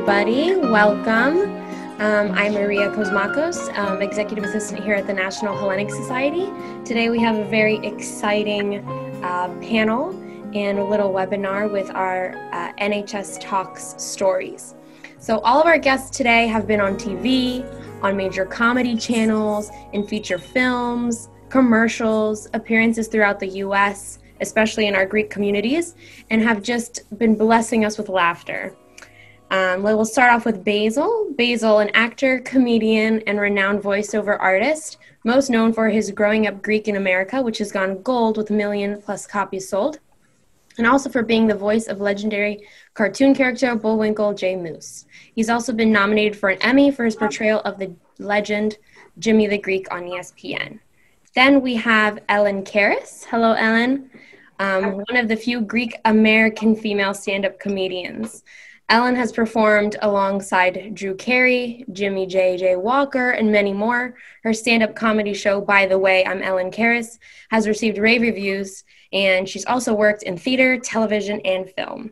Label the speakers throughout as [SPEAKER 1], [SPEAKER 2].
[SPEAKER 1] everybody. Welcome. I'm Maria Kosmakos, Executive Assistant here at the National Hellenic Society. Today we have a very exciting panel and a little webinar with our NHS Talks Stories. So all of our guests today have been on TV, on major comedy channels, in feature films, commercials, appearances throughout the U.S., especially in our Greek communities, and have just been blessing us with laughter. We'll start off with Basile. Basile, an actor, comedian, and renowned voiceover artist, most known for his Growing Up Greek in America, which has gone gold with 1 million+ copies sold, and also for being the voice of legendary cartoon character Bullwinkle J. Moose. He's also been nominated for an Emmy for his portrayal of the legend Jimmy the Greek on ESPN. Then we have Ellen Karis. Hello, Ellen. One of the few Greek-American female stand-up comedians. Ellen has performed alongside Drew Carey, Jimmy J.J. Walker, and many more. Her stand-up comedy show, By the Way, I'm Ellen Karis, has received rave reviews, and she's also worked in theater, television, and film.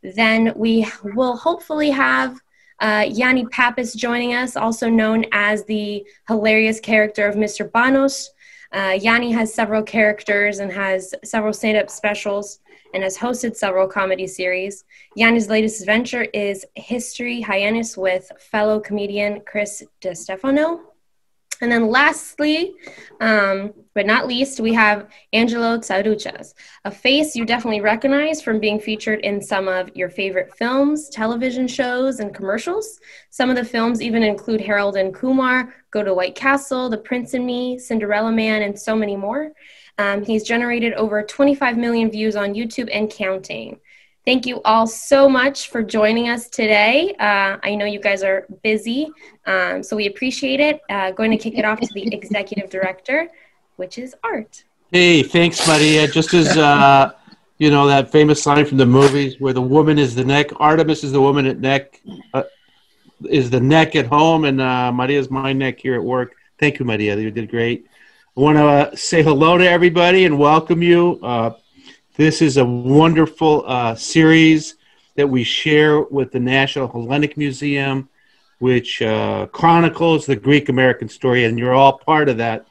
[SPEAKER 1] Then we will hopefully have Yannis Pappas joining us, also known as the hilarious character of Mr. Banos. Yannis has several characters and has several stand-up specials and has hosted several comedy series. Yannis' latest venture is History Hyannis with fellow comedian Chris DeStefano. And then lastly, but not least, we have Angelo Saruces, a face you definitely recognize from being featured in some of your favorite films, television shows, and commercials. Some of the films even include Harold and Kumar, Go to White Castle, The Prince and Me, Cinderella Man, and so many more. He's generated over 25 million views on YouTube and counting. Thank you all so much for joining us today. I know you guys are busy, so we appreciate it. Going to kick it off to the executive director, which is Art.
[SPEAKER 2] Hey, thanks, Maria. Just as, you know, that famous line from the movies where the woman is the neck, Artemis is the woman at neck, is the neck at home, and Maria's my neck here at work. Thank you, Maria. You did great. I want to say hello to everybody and welcome you. This is a wonderful series that we share with the National Hellenic Museum, which chronicles the Greek-American story, and you're all part of that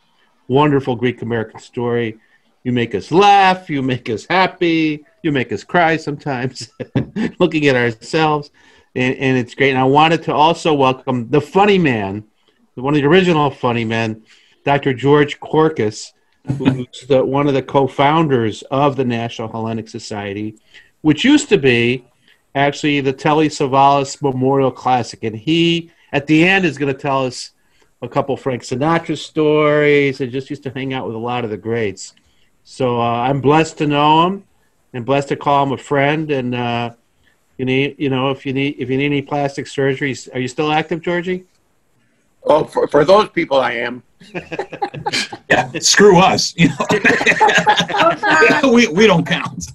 [SPEAKER 2] wonderful Greek-American story. You make us laugh, you make us happy, you make us cry sometimes, looking at ourselves, and it's great. And I wanted to also welcome the funny man, one of the original funny men, Dr. George Korkis, who's one of the co-founders of the National Hellenic Society, which used to be actually the Telly Savalas Memorial Classic. And he, at the end, is going to tell us a couple Frank Sinatra stories and just used to hang out with a lot of the greats. So I'm blessed to know him and blessed to call him a friend. And, you know, if you need any plastic surgery, are you still active, Georgie?
[SPEAKER 3] Oh, for those people, I am.
[SPEAKER 4] Yeah, screw us. You know? we don't count.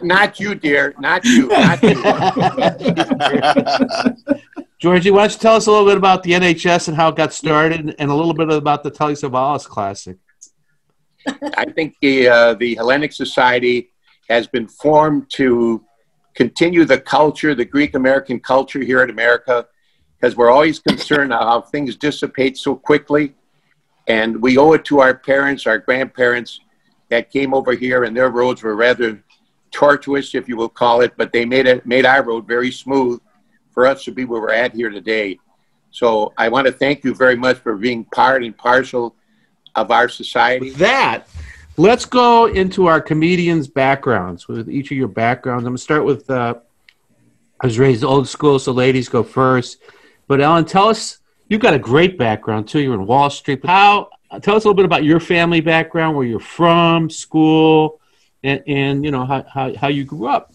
[SPEAKER 3] Not you, dear. Not you. Not you.
[SPEAKER 2] Georgie, why don't you tell us a little bit about the NHS and how it got started, and a little bit about the Telly Savalas Classic?
[SPEAKER 3] I think the Hellenic Society has been formed to continue the culture, the Greek-American culture here in America, because we're always concerned how things dissipate so quickly. And we owe it to our parents, our grandparents that came over here, and their roads were rather tortuous, if you will call it, but they made our road very smooth for us to be where we're at here today. So I want to thank you very much for being part and parcel of our society.
[SPEAKER 2] With that, let's go into our comedians' backgrounds, with each of your backgrounds. I'm going to start with, I was raised old school, so ladies go first. But Ellen, tell us, you've got a great background too. You're in Wall Street. Tell us a little bit about your family background, where you're from, school, and you know how you grew up.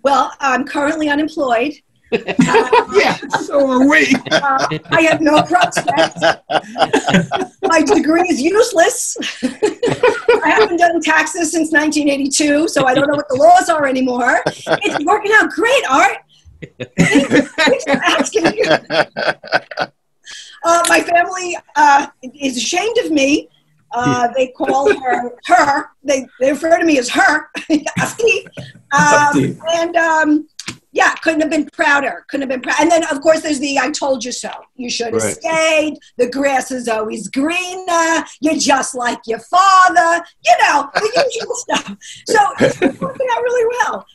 [SPEAKER 5] Well, I'm currently unemployed.
[SPEAKER 4] Yeah, so are we.
[SPEAKER 5] I have no prospects. My degree is useless. I haven't done taxes since 1982, so I don't know what the laws are anymore. It's working out great, Art. Thanks for asking you. My family is ashamed of me. They call her. They refer to me as her. And Yeah, couldn't have been prouder. Couldn't have been proud. And then, of course, there's the "I told you so." You should have stayed. The grass is always greener. You're just like your father. The usual stuff. So it's working out really well.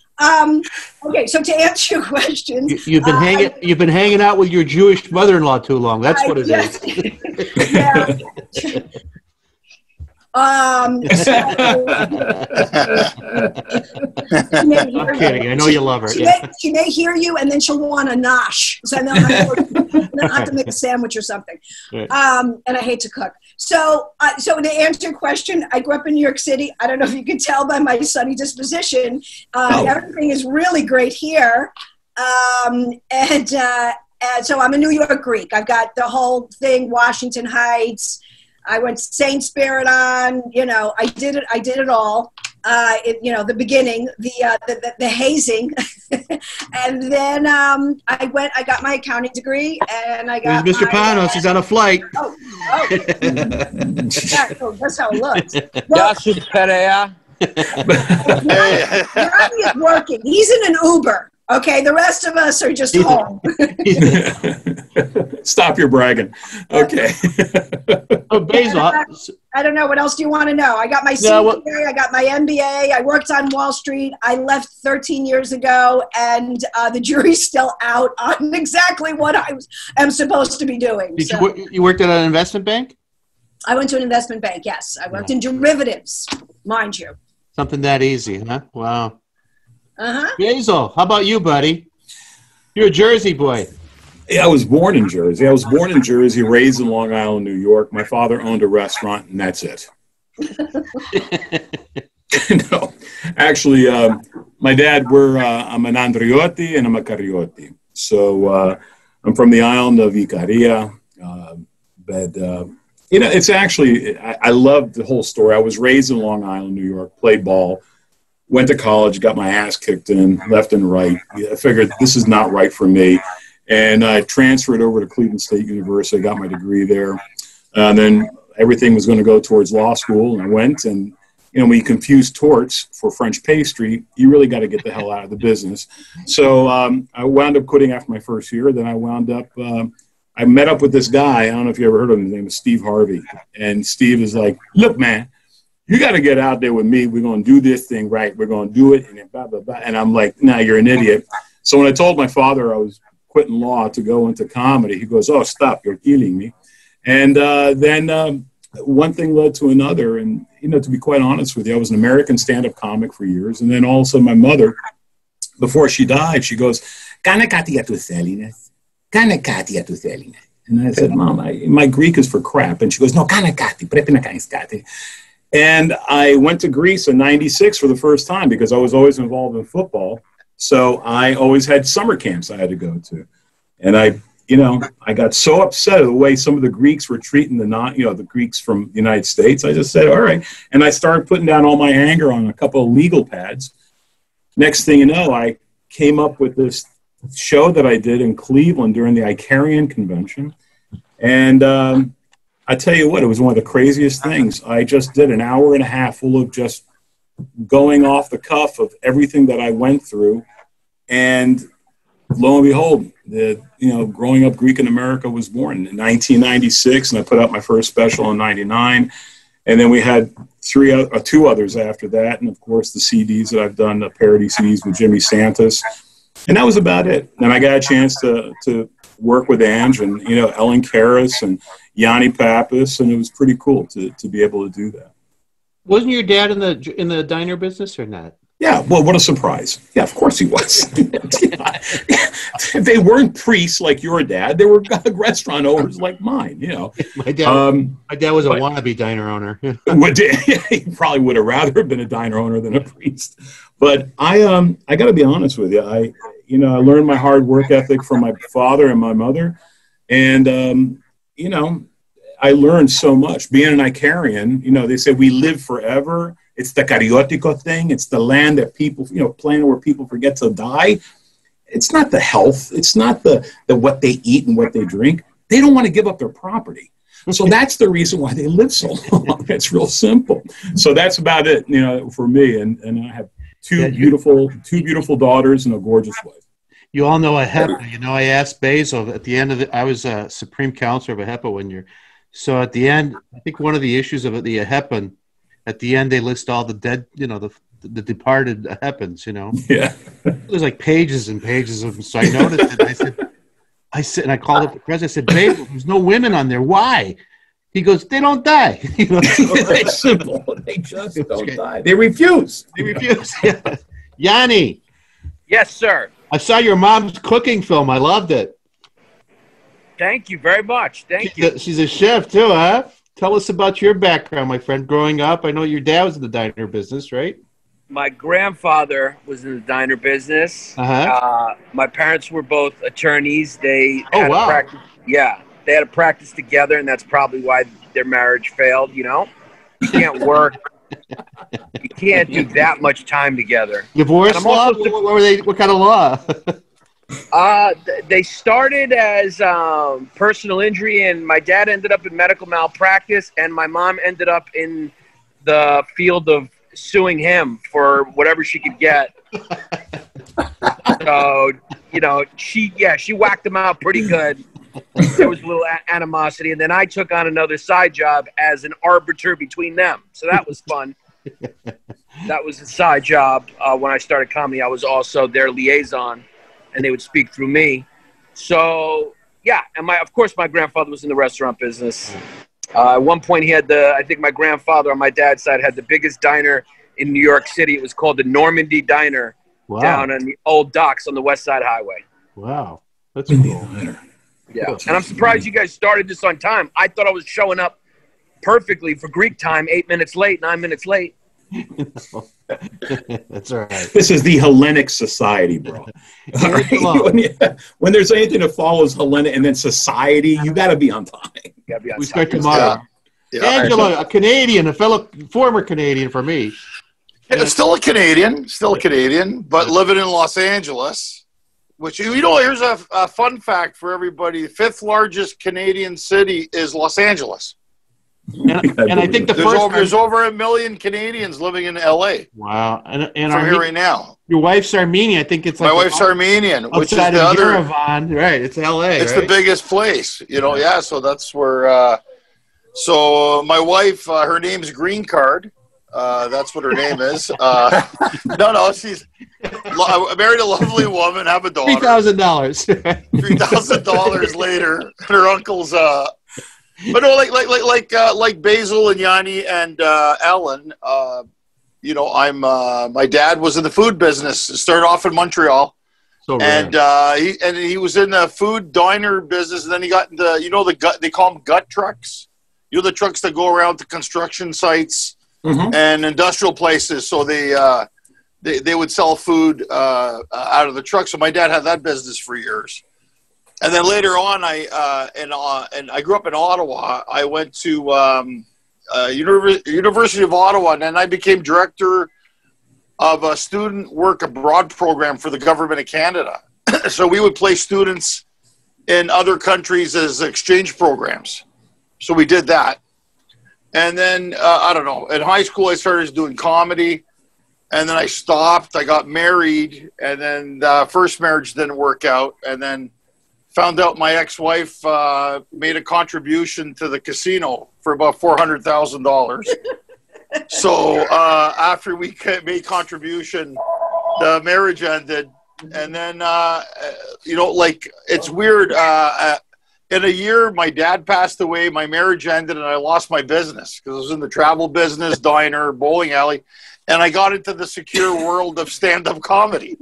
[SPEAKER 5] Okay, so to answer your question,
[SPEAKER 2] you've been hanging out with your Jewish mother-in-law too long. That's what it is.
[SPEAKER 5] Yeah.
[SPEAKER 2] I'm kidding. I know you love her.
[SPEAKER 5] She may hear you, and then she'll want a nosh. So then I'll have to make a sandwich or something. Right. And I hate to cook. So to answer your question, I grew up in New York City. I don't know if you can tell by my sunny disposition. Everything is really great here. And so I'm a New York Greek. I've got the whole thing, Washington Heights. I went to St. Spiridon, I did it all. The beginning, the hazing. And then I got my accounting degree, and I got
[SPEAKER 2] Mr. Panos, he's on a flight.
[SPEAKER 5] Oh. That's how it looks. Well, Harvey is working. He's in an Uber. Okay, the rest of us are just home.
[SPEAKER 4] Stop your bragging. Okay.
[SPEAKER 2] Basile.
[SPEAKER 5] I don't know. What else do you want to know? I got my CPA, I got my MBA, I worked on Wall Street. I left 13 years ago, and the jury's still out on exactly what I am supposed to be doing.
[SPEAKER 2] You worked at an investment bank?
[SPEAKER 5] I went to an investment bank, yes. I worked in derivatives, mind you.
[SPEAKER 2] Something that easy, huh? Wow.
[SPEAKER 5] Uh-huh.
[SPEAKER 2] Basile, how about you, buddy? You're a Jersey boy.
[SPEAKER 4] Yeah, I was born in Jersey, raised in Long Island, New York. My father owned a restaurant, and that's it. No, actually, my dad, I'm an Andriotti and I'm a Cariotti. So I'm from the island of Icaria. It's actually, I love the whole story. I was raised in Long Island, New York, played ball. Went to college, got my ass kicked in left and right. I figured this is not right for me. And I transferred over to Cleveland State University. I got my degree there. And then everything was going to go towards law school. And I went, and when you confuse torts for French pastry, you really got to get the hell out of the business. So I wound up quitting after my first year. Then I wound up, I met up with this guy. I don't know if you ever heard of him. His name is Steve Harvey. And Steve is like, look, man, you got to get out there with me. We're going to do this thing right. We're going to do it. And then blah, blah, blah. And I'm like, nah, you're an idiot. So when I told my father I was quitting law to go into comedy, he goes, oh, stop. You're killing me. And then one thing led to another. And, to be quite honest with you, I was an American stand-up comic for years. And then all of a sudden my mother, before she died, she goes, Kanakati tu Thelinas. Kanakati tu Thelinas. And I said, Mom, my Greek is for crap. And she goes, no, Kanakati, prepi na kaniskati. And I went to Greece in '96 for the first time because I was always involved in football. So I always had summer camps I had to go to. And I got so upset at the way some of the Greeks were treating the Greeks from the United States. I just said, all right. And I started putting down all my anger on a couple of legal pads. Next thing you know, I came up with this show that I did in Cleveland during the Icarian Convention. And I tell you what, it was one of the craziest things. I just did an hour and a half full of just going off the cuff of everything that I went through. And lo and behold, growing up Greek in America was born in 1996, and I put out my first special in '99. And then we had two others after that. And of course, the CDs that I've done, the parody CDs with Jimmy Santos. And that was about it. And I got a chance to work with Ange and, Ellen Karis and Yannis Pappas, and it was pretty cool to be able to do that.
[SPEAKER 2] Wasn't your dad in the diner business or not?
[SPEAKER 4] Yeah, well, what a surprise. Yeah, of course he was. They weren't priests like your dad. They were restaurant owners like mine,
[SPEAKER 2] My dad was a wannabe diner owner.
[SPEAKER 4] He probably would have rather been a diner owner than a priest. But I got to be honest with you. I learned my hard work ethic from my father and my mother. And, I learned so much. Being an Icarian, they say we live forever. It's the cariotico thing. It's the land that people, planet where people forget to die. It's not the health. It's not the what they eat and what they drink. They don't want to give up their property. So that's the reason why they live so long. It's real simple. So that's about it, for me. And I have two beautiful daughters and a gorgeous wife.
[SPEAKER 2] You all know AHEPA. You know, I asked Basile at the end of I was a supreme counselor of AHEPA one year. So at the end, I think one of the issues of the AHEPA, at the end they list all the dead, you know, the departed AHEPAns, you know.
[SPEAKER 4] Yeah.
[SPEAKER 2] There's like pages and pages of them. So I noticed it. I said, and I called up the president. I said, Basile, there's no women on there. Why? He goes, they don't die. You know,
[SPEAKER 4] it's simple. They just don't die. They refuse.
[SPEAKER 2] They refuse. Yeah. Yanni.
[SPEAKER 6] Yes, sir.
[SPEAKER 2] I saw your mom's cooking film. I loved it.
[SPEAKER 6] Thank you very much. Thank you.
[SPEAKER 2] She's a chef too, huh? Tell us about your background, my friend. Growing up, I know your dad was in the diner business, right?
[SPEAKER 6] My grandfather was in the diner business.
[SPEAKER 2] Uh-huh.
[SPEAKER 6] My parents were both attorneys. They
[SPEAKER 2] Oh,
[SPEAKER 6] had
[SPEAKER 2] wow.
[SPEAKER 6] a practice. Yeah, they had a practice together, and that's probably why their marriage failed. You know, you can't work. You can't do that much time together.
[SPEAKER 2] Divorce law? What kind of law?
[SPEAKER 6] They started as personal injury, and my dad ended up in medical malpractice, and my mom ended up in the field of suing him for whatever she could get. So, you know, she whacked him out pretty good. There was a little animosity, and then I took on another side job as an arbiter between them. So that was fun. That was a side job. When I started comedy, I was also their liaison, and they would speak through me. So, yeah, and of course my grandfather was in the restaurant business. At one point he had I think my grandfather on my dad's side had the biggest diner in New York City. It was called the Normandy Diner.
[SPEAKER 2] Wow.
[SPEAKER 6] Down on the old docks on the West Side Highway.
[SPEAKER 2] Wow. That's cool.
[SPEAKER 6] Yeah, and I'm surprised you guys started this on time. I thought I was showing up perfectly for Greek time, 8 minutes late, 9 minutes late.
[SPEAKER 2] That's all right.
[SPEAKER 4] This is the Hellenic Society, bro. All right? When there's anything that follows Hellenic and then society, you got to be on time.
[SPEAKER 2] We start tomorrow.
[SPEAKER 3] Yeah,
[SPEAKER 2] Angelo, a Canadian, former Canadian for me.
[SPEAKER 7] Yeah, still a Canadian, but living in Los Angeles, which, you know, here's a fun fact for everybody. The 5th largest Canadian city is Los Angeles.
[SPEAKER 2] And I think
[SPEAKER 7] there's over 1 million Canadians living in LA.
[SPEAKER 2] Wow. And
[SPEAKER 7] from here right now.
[SPEAKER 2] Your wife's Armenian. I think it's like
[SPEAKER 7] my wife's Armenian, which is the other.
[SPEAKER 2] Yerevan. Right. It's LA.
[SPEAKER 7] It's the biggest place, you know. Yeah. So that's where. So my wife, her name's Green Card. That's what her name is. No, she's married a lovely woman, have a daughter.
[SPEAKER 2] $3,000.
[SPEAKER 7] $3,000 later, her uncle's. But no, like Basile and Yanni and Ellen. You know, my dad was in the food business. Started off in Montreal. And he was in the food diner business, and then he got into, you know, they call them gut trucks. You know, the trucks that go around to construction sites and industrial places. So they would sell food out of the truck. So my dad had that business for years. And then later on, and I grew up in Ottawa. I went to University of Ottawa, and then I became director of a student work abroad program for the government of Canada. So we would place students in other countries as exchange programs. So we did that. And then, I don't know, in high school I started doing comedy, and then I stopped. I got married, and then the first marriage didn't work out, and then found out my ex-wife made a contribution to the casino for about $400,000. So after we made contribution, the marriage ended. And then, you know, like, it's weird. In a year, my dad passed away, my marriage ended, and I lost my business because I was in the travel business, diner, bowling alley, and I got into the secure world of stand-up comedy.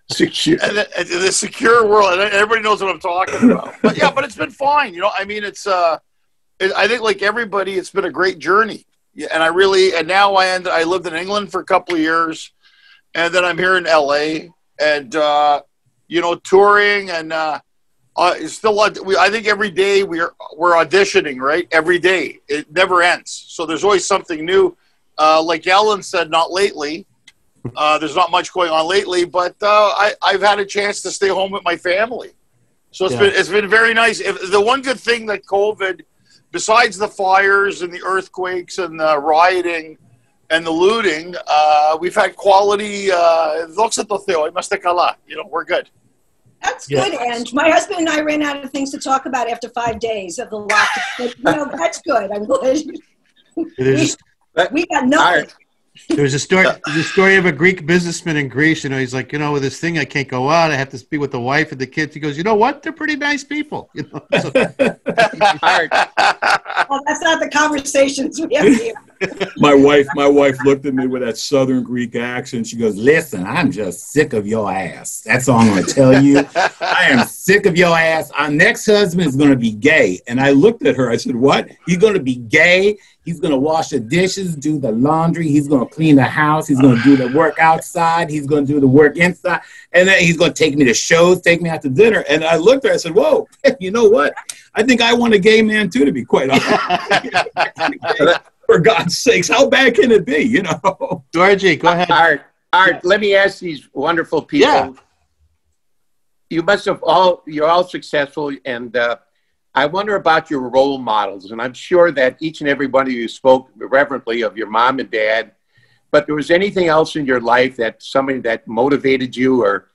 [SPEAKER 7] The secure world, and everybody knows what I'm talking about. But yeah, but it's been fine. You know, I mean, I think like everybody, it's been a great journey. Yeah, and now I lived in England for a couple of years, and then I'm here in LA, and you know, touring, and still, I think every day we're auditioning, right? Every day, it never ends. So there's always something new. Like Ellen said, not lately. There's not much going on lately, but I've had a chance to stay home with my family, so it's been very nice. The one good thing that COVID, besides the fires and the earthquakes and the rioting, and the looting, we've had quality. We're good.
[SPEAKER 5] That's good, and my husband and I ran out of things to talk about after 5 days of the lockdown. But, that's good. I'm glad. We got nothing.
[SPEAKER 2] There's a story of a Greek businessman in Greece. He's like, with this thing, I can't go out. I have to be with the wife and the kids. He goes, you know what? They're pretty nice people. So.
[SPEAKER 5] Well, that's not the conversations we have here.
[SPEAKER 4] My wife looked at me with that Southern Greek accent. She goes, listen, I'm just sick of your ass. That's all I'm going to tell you. I am sick of your ass. Our next husband is going to be gay. And I looked at her. I said, what? He's going to be gay? He's going to wash the dishes, do the laundry. He's going to clean the house. He's going to do the work outside. He's going to do the work inside. And then he's going to take me to shows, take me out to dinner. And I looked at her. I said, whoa, you know what? I think I want a gay man, too, to be quite honest. For God's sakes, how bad can it be,
[SPEAKER 2] Georgie, go ahead.
[SPEAKER 3] Art, let me ask these wonderful people. Yeah. You must have you're all successful, and I wonder about your role models. And I'm sure that each and every one of you spoke reverently of your mom and dad, but there was anything else in your life that somebody that motivated you, or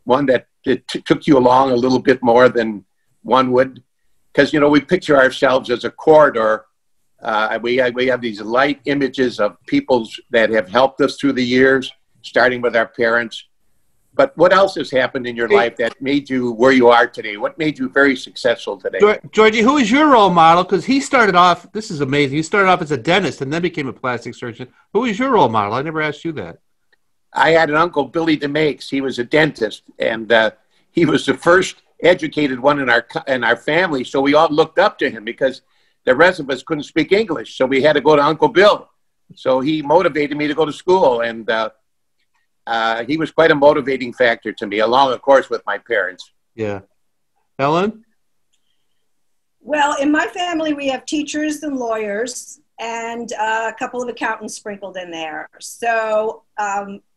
[SPEAKER 3] one that took you along a little bit more than one would? Because, we picture ourselves as a corridor. We have these light images of people that have helped us through the years, starting with our parents. But what else has happened in your life that made you where you are today? What made you very successful today?
[SPEAKER 2] Georgie, who is your role model? Because he started off, this is amazing, he started off as a dentist and then became a plastic surgeon. Who is your role model? I never asked you that.
[SPEAKER 3] I had an uncle, Billy DeMakes. He was a dentist, and he was the first educated one in our family, so we all looked up to him because the rest of us couldn't speak English, so we had to go to Uncle Bill. So he motivated me to go to school, and he was quite a motivating factor to me, along, of course, with my parents.
[SPEAKER 2] Yeah. Ellen?
[SPEAKER 5] Well, in my family, we have teachers and lawyers and a couple of accountants sprinkled in there. So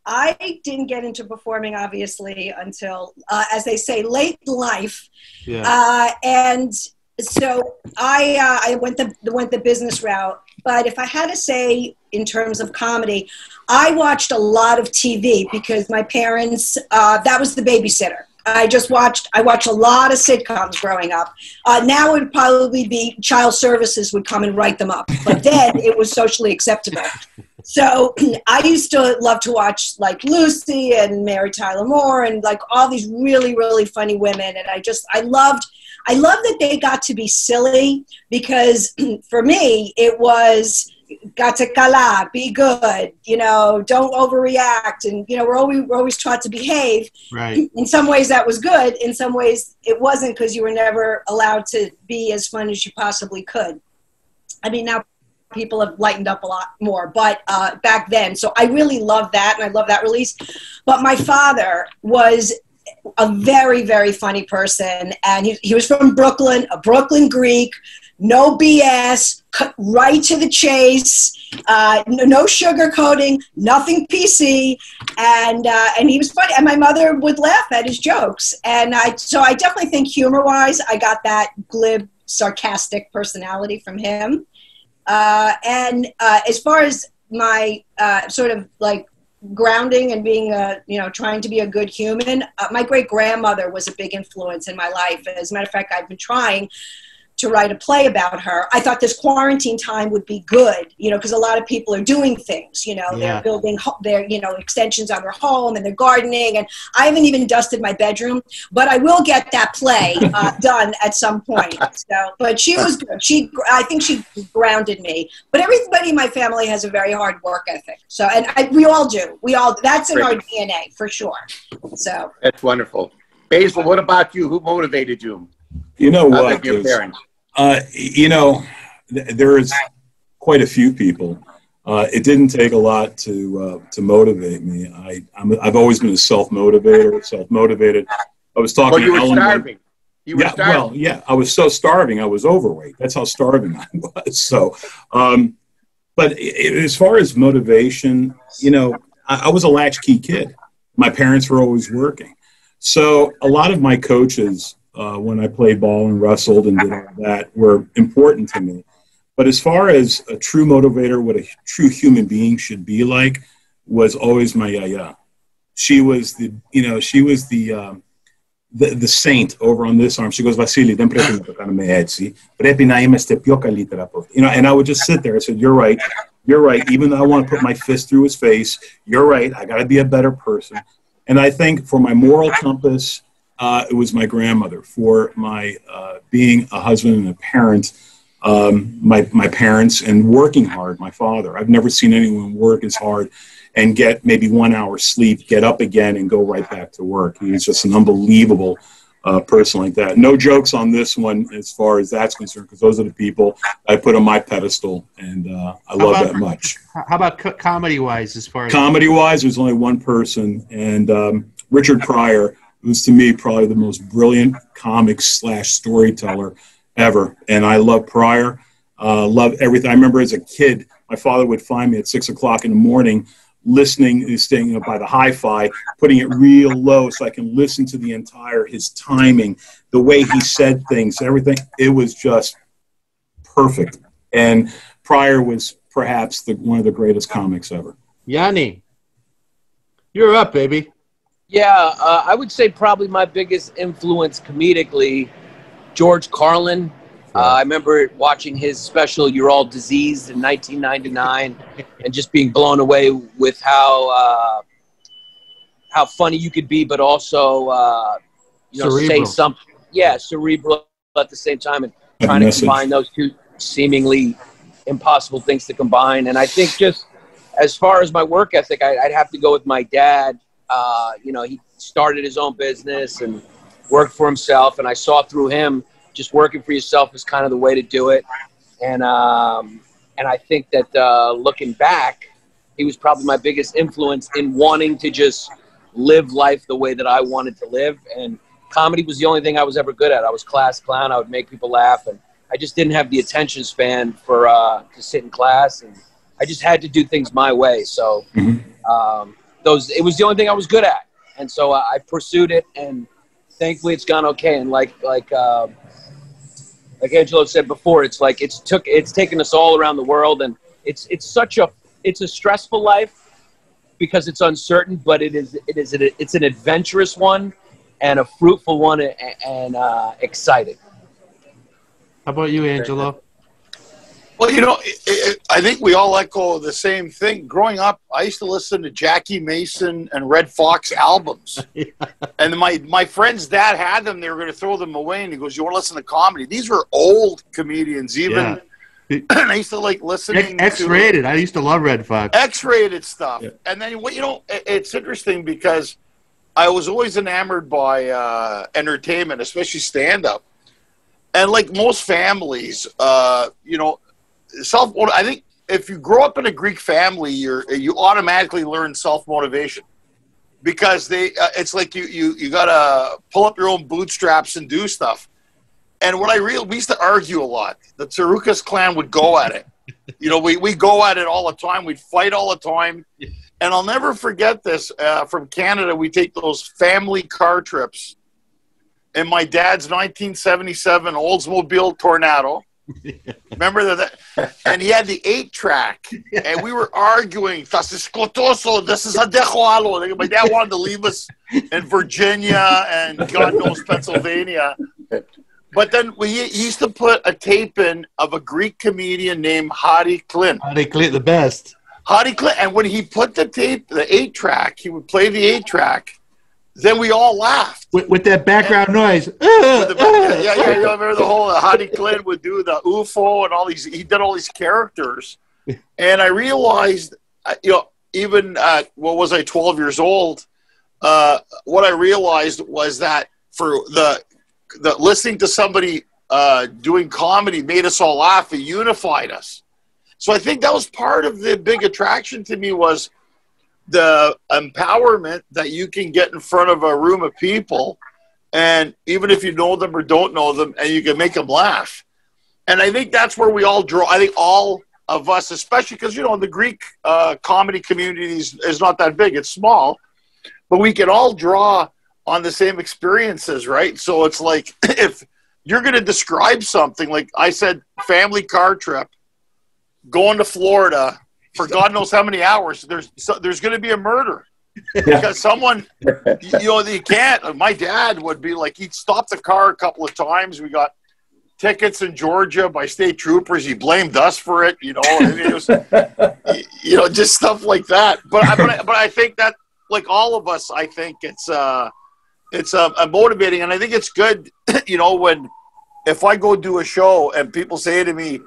[SPEAKER 5] I didn't get into performing, obviously, until, as they say, late in life. Yeah. And so I went the business route. But if I had to say in terms of comedy, I watched a lot of TV because my parents, that was the babysitter. I watched a lot of sitcoms growing up. Now it would probably be child services would come and write them up. But then it was socially acceptable. So I used to love to watch like Lucy and Mary Tyler Moore and like all these really, really funny women. And I loved that they got to be silly because for me, it was Katakala, be good, don't overreact. And, we're always taught to behave.
[SPEAKER 2] Right.
[SPEAKER 5] In some ways that was good. In some ways it wasn't because you were never allowed to be as fun as you possibly could. I mean, now people have lightened up a lot more, but back then. So I really love that. And I love that release. But my father was a very, very funny person. And he was from Brooklyn, a Brooklyn Greek, no BS, cut right to the chase, no sugarcoating, nothing PC. And he was funny. And my mother would laugh at his jokes. And so I definitely think humor-wise, I got that glib, sarcastic personality from him. And as far as my sort of like grounding and being trying to be a good human, my great grandmother was a big influence in my life. As a matter of fact, I've been trying to write a play about her. I thought this quarantine time would be good, because a lot of people are doing things, they're building their, extensions on their home and they're gardening. And I haven't even dusted my bedroom, but I will get that play done at some point. So, but she was good. I think she grounded me, but everybody in my family has a very hard work ethic. So, we all do. That's in our DNA for sure. So
[SPEAKER 3] that's wonderful. Basil, what about you? Who motivated you?
[SPEAKER 4] You know what?
[SPEAKER 3] Your parents.
[SPEAKER 4] There is quite a few people. It didn't take a lot to motivate me. I've always been a self-motivated. I was talking to Ellen.
[SPEAKER 3] Starving. You were starving.
[SPEAKER 4] Well, yeah, I was so starving. I was overweight. That's how starving I was. So, but as far as motivation, I was a latchkey kid. My parents were always working. So a lot of my coaches, when I played ball and wrestled and did all that, were important to me. But as far as a true motivator, what a true human being should be like, was always my yaya. She was the, you know, she was the saint over on this arm. She goes, Vasily, you know, and I would just sit there. I said, you're right. You're right. Even though I want to put my fist through his face, you're right. I got to be a better person. And I think for my moral compass, it was my grandmother. For my being a husband and a parent, my parents, and working hard, my father. I've never seen anyone work as hard and get maybe 1 hour sleep, get up again, and go right back to work. He's just an unbelievable person like that. No jokes on this one as far as that's concerned, because those are the people I put on my pedestal, and I love that much.
[SPEAKER 2] How about comedy-wise? As far as
[SPEAKER 4] comedy-wise, there's only one person, and Richard Pryor was, to me, probably the most brilliant comic / storyteller ever. And I love Pryor, love everything. I remember as a kid, my father would find me at 6 o'clock in the morning, listening, staying by the hi-fi, putting it real low so I can listen to the entire, his timing, the way he said things, everything. It was just perfect. And Pryor was perhaps one of the greatest comics ever.
[SPEAKER 2] Yanni, you're up, baby.
[SPEAKER 6] Yeah, I would say probably my biggest influence comedically, George Carlin. I remember watching his special "You're All Diseased" in 1999, and just being blown away with how funny you could be, but also you know,
[SPEAKER 2] cerebral.
[SPEAKER 6] say something, cerebral at the same time, and trying to combine those two seemingly impossible things to combine. And I think just as far as my work ethic, I'd have to go with my dad. You know, he started his own business and worked for himself, and I saw through him just working for yourself is kind of the way to do it. And I think that looking back, he was probably my biggest influence in wanting to just live life the way that I wanted to live. And comedy was the only thing I was ever good at. I was class clown. I would make people laugh, and I just didn't have the attention span for to sit in class, and I just had to do things my way. So it was the only thing I was good at, and so I pursued it, and thankfully it's gone okay. And like Angelo said before, it's like it's taken us all around the world, and it's a stressful life because it's uncertain, but it's an adventurous one and a fruitful one, and exciting.
[SPEAKER 2] How about you, Angelo?
[SPEAKER 7] Well, you know, I think we all echo the same thing. Growing up, I used to listen to Jackie Mason and Red Fox albums. And my friend's dad had them. They were going to throw them away. And he goes, you want to listen to comedy? These were old comedians, even. Yeah. And I used to like listening
[SPEAKER 2] X-rated. I used to love Red Fox.
[SPEAKER 7] X-rated stuff. Yeah. And then, you know, it's interesting because I was always enamored by entertainment, especially stand-up. And like most families, you know, I think if you grow up in a Greek family, you automatically learn self-motivation because it's like you gotta pull up your own bootstraps and do stuff. And we used to argue a lot. The Tsarouchas clan would go at it. You know, we go at it all the time. We'd fight all the time. And I'll never forget this. From Canada, we take those family car trips in my dad's 1977 Oldsmobile Tornado. Remember that? And he had the 8-track, and we were arguing. This is a dejoalo. My dad wanted to leave us in Virginia and God knows Pennsylvania. But then he used to put a tape in of a Greek comedian named Harvey Clint.
[SPEAKER 2] Harvey Clint, the best.
[SPEAKER 7] Harvey Clint, and when he put the tape, the 8-track, he would play the 8-track. Then we all laughed
[SPEAKER 2] with that background noise.
[SPEAKER 7] Yeah. You remember the whole Harvey Clint would do the UFO and all these. He did all these characters, and I realized, you know, even what was I 12 years old? What I realized was that for the listening to somebody doing comedy made us all laugh. It unified us. So I think that was part of the big attraction to me was the empowerment that you can get in front of a room of people, and even if you know them or don't know them, and you can make them laugh. And I think that's where we all draw. I think all of us, especially because, you know, the Greek comedy community is not that big. It's small, but we can all draw on the same experiences, right? So it's like if you're going to describe something, like I said, family car trip, going to Florida for God knows how many hours. There's going to be a murder because someone, you can't. My dad would be like, he'd stop the car a couple of times. We got tickets in Georgia by state troopers. He blamed us for it. I mean, it was, just stuff like that. But I think that, like all of us, I think it's motivating, and I think it's good. If I go do a show and people say to me,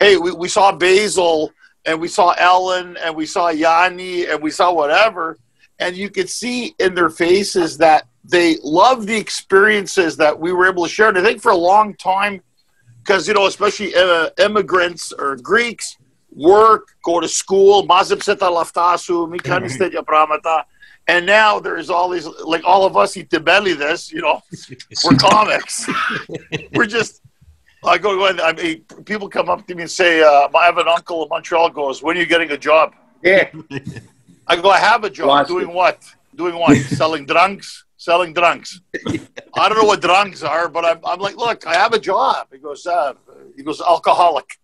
[SPEAKER 7] "Hey, we saw Basile and we saw Ellen and we saw Yanni and we saw whatever," and you could see in their faces that they love the experiences that we were able to share. And I think for a long time, because especially immigrants or Greeks work, go to school, and now there's all these, like all of us eat the belly this, we're comics. We're just, people come up to me and say, I have an uncle in Montreal goes, "When are you getting a job?"
[SPEAKER 3] Yeah.
[SPEAKER 7] I go, "I have a job." Doing what? Selling drunks. I don't know what drunks are, but I'm like, "Look, I have a job." He goes, "Alcoholic."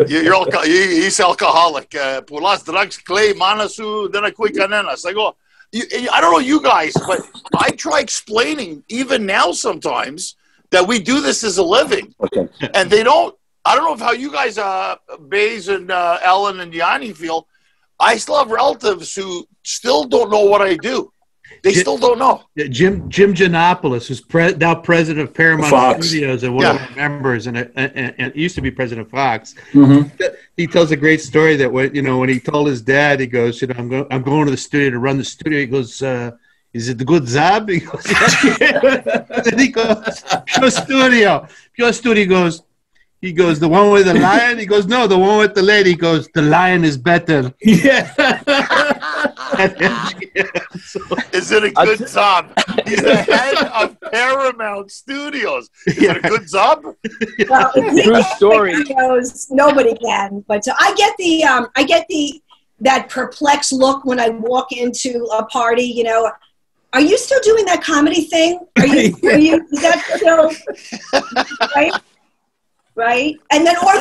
[SPEAKER 7] He's alcoholic. Pulas drugs, clay, manasu, then I quick ananas. I go, I don't know you guys, but I try explaining even now sometimes that we do this as a living. Okay. And they don't, I don't know how you guys, Baze and Ellen and Yanni feel. I still have relatives who still don't know what I do. They still don't know.
[SPEAKER 2] Jim Giannopoulos, who's now president of Paramount
[SPEAKER 4] Fox
[SPEAKER 2] Studios and one of our members, and used to be president of Fox. He tells a great story that when he told his dad, he goes, I'm going to the studio to run the studio. He goes, "Is it the good job?" He goes, "Yeah." And then he goes, "Pure studio." He goes, "The one with the lion?" He goes, "No, the one with the lady." He goes, "The lion is better." Yeah.
[SPEAKER 7] Is it a good job? He's the head of Paramount Studios. Is it a good job?
[SPEAKER 5] Well,
[SPEAKER 6] True story.
[SPEAKER 5] Studios, nobody can. But so I get that perplexed look when I walk into a party. Are you still doing that comedy thing? Are you? Is that still right? Right? And then, or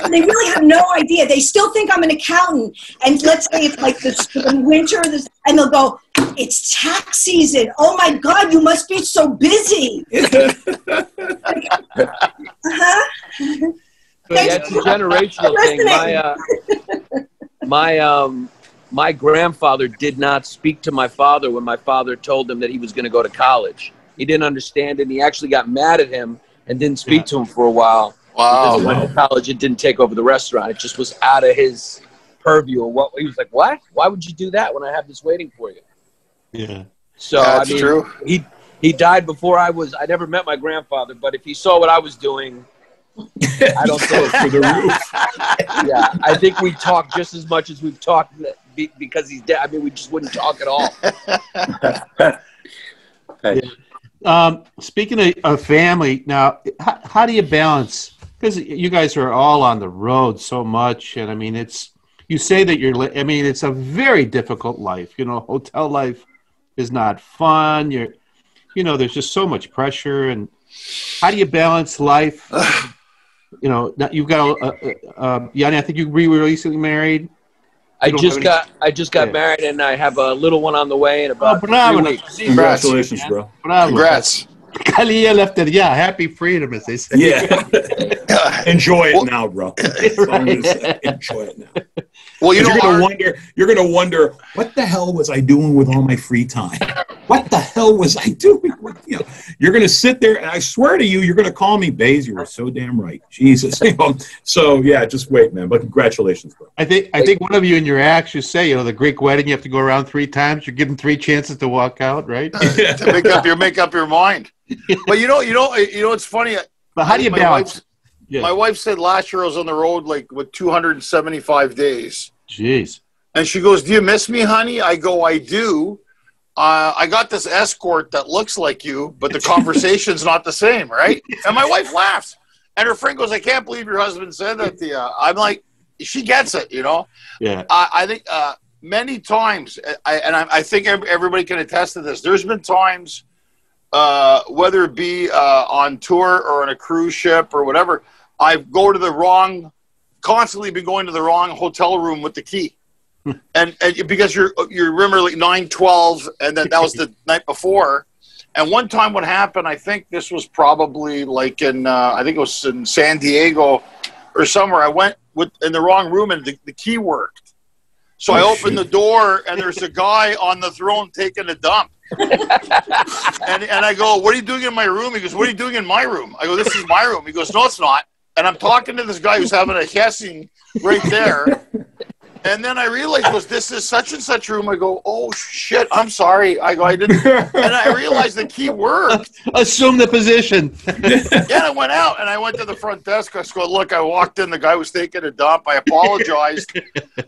[SPEAKER 5] they really have no idea. They still think I'm an accountant. And let's say it's like the winter, and they'll go, "It's tax season. Oh my God, you must be so busy."
[SPEAKER 6] That's a generational thing. My grandfather did not speak to my father when my father told him that he was going to go to college. He didn't understand it, and he actually got mad at him and didn't speak to him for a while.
[SPEAKER 7] Wow.
[SPEAKER 6] Because he went to college and didn't take over the restaurant. It just was out of his purview. What he was like, "What? Why would you do that when I have this waiting for you?"
[SPEAKER 2] Yeah.
[SPEAKER 6] So
[SPEAKER 7] that's true.
[SPEAKER 6] He died before I never met my grandfather, but if he saw what I was doing, I don't think
[SPEAKER 4] for the roof.
[SPEAKER 6] Yeah, I think we talk just as much as we've talked because he's dead. I mean, we just wouldn't talk at all.
[SPEAKER 2] Speaking of family, now, how do you balance? Because you guys are all on the road so much, and I mean, you say that it's a very difficult life. Hotel life is not fun. There's just so much pressure, and how do you balance life? Now you've got Yanni, I think you were recently married.
[SPEAKER 6] I just got married, and I have a little one on the way in about 3 weeks.
[SPEAKER 4] Congratulations, bro.
[SPEAKER 7] Congrats.
[SPEAKER 2] Happy freedom, as they say.
[SPEAKER 4] Yeah. Enjoy it now, bro. Enjoy it now.
[SPEAKER 7] Well,
[SPEAKER 4] you're gonna wonder, what the hell was I doing with all my free time? What the hell was I doing? You're gonna sit there, and I swear to you, you're gonna call me Baze. You were so damn right, Jesus. So yeah, just wait, man. But congratulations, bro.
[SPEAKER 2] I think one of you in your acts, you say, the Greek wedding, you have to go around 3 times. You're given 3 chances to walk out, right?
[SPEAKER 7] To make up your mind. But it's funny.
[SPEAKER 2] But how do you balance?
[SPEAKER 7] My wife said last year I was on the road with 275 days.
[SPEAKER 2] Jeez.
[SPEAKER 7] And she goes, "Do you miss me, honey?" I go, "I do. I got this escort that looks like you, but the conversation's not the same, right?" And my wife laughs. And her friend goes, "I can't believe your husband said that to you." I'm like, she gets it,
[SPEAKER 2] Yeah.
[SPEAKER 7] I think many times, I think everybody can attest to this, there's been times, whether it be on tour or on a cruise ship or whatever, constantly been going to the wrong hotel room with the key. and because you remember like 9/12, and then that was the night before. And one time what happened, I think this was probably like I think it was in San Diego or somewhere. I went in the wrong room and the key worked. So I opened the door and there's a guy on the throne taking a dump. and I go, "What are you doing in my room?" He goes, "What are you doing in my room?" I go, "This is my room." He goes, "No, it's not." And I'm talking to this guy who's having a hissing right there. And then I realized, this is such and such room. I go, "Oh shit, I'm sorry." I go, "I didn't," and I realized the key worked.
[SPEAKER 2] Assume the position.
[SPEAKER 7] Yeah, I went out and I went to the front desk. I go, "Look, I walked in. The guy was taking a dump. I apologized."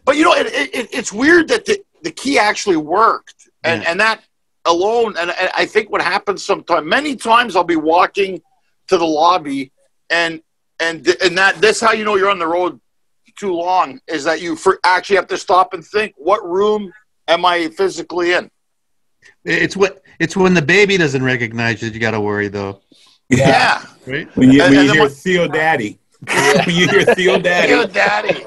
[SPEAKER 7] But it's weird that the key actually worked, and that alone. And I think what happens many times I'll be walking to the lobby, and that's how you know you're on the road too long, is that you actually have to stop and think, what room am I physically in?
[SPEAKER 2] It's when the baby doesn't recognize you that you got to worry, though.
[SPEAKER 7] Yeah.
[SPEAKER 2] Right?
[SPEAKER 4] When you hear Theo Daddy. When you hear Theo Daddy.
[SPEAKER 7] Theo Daddy.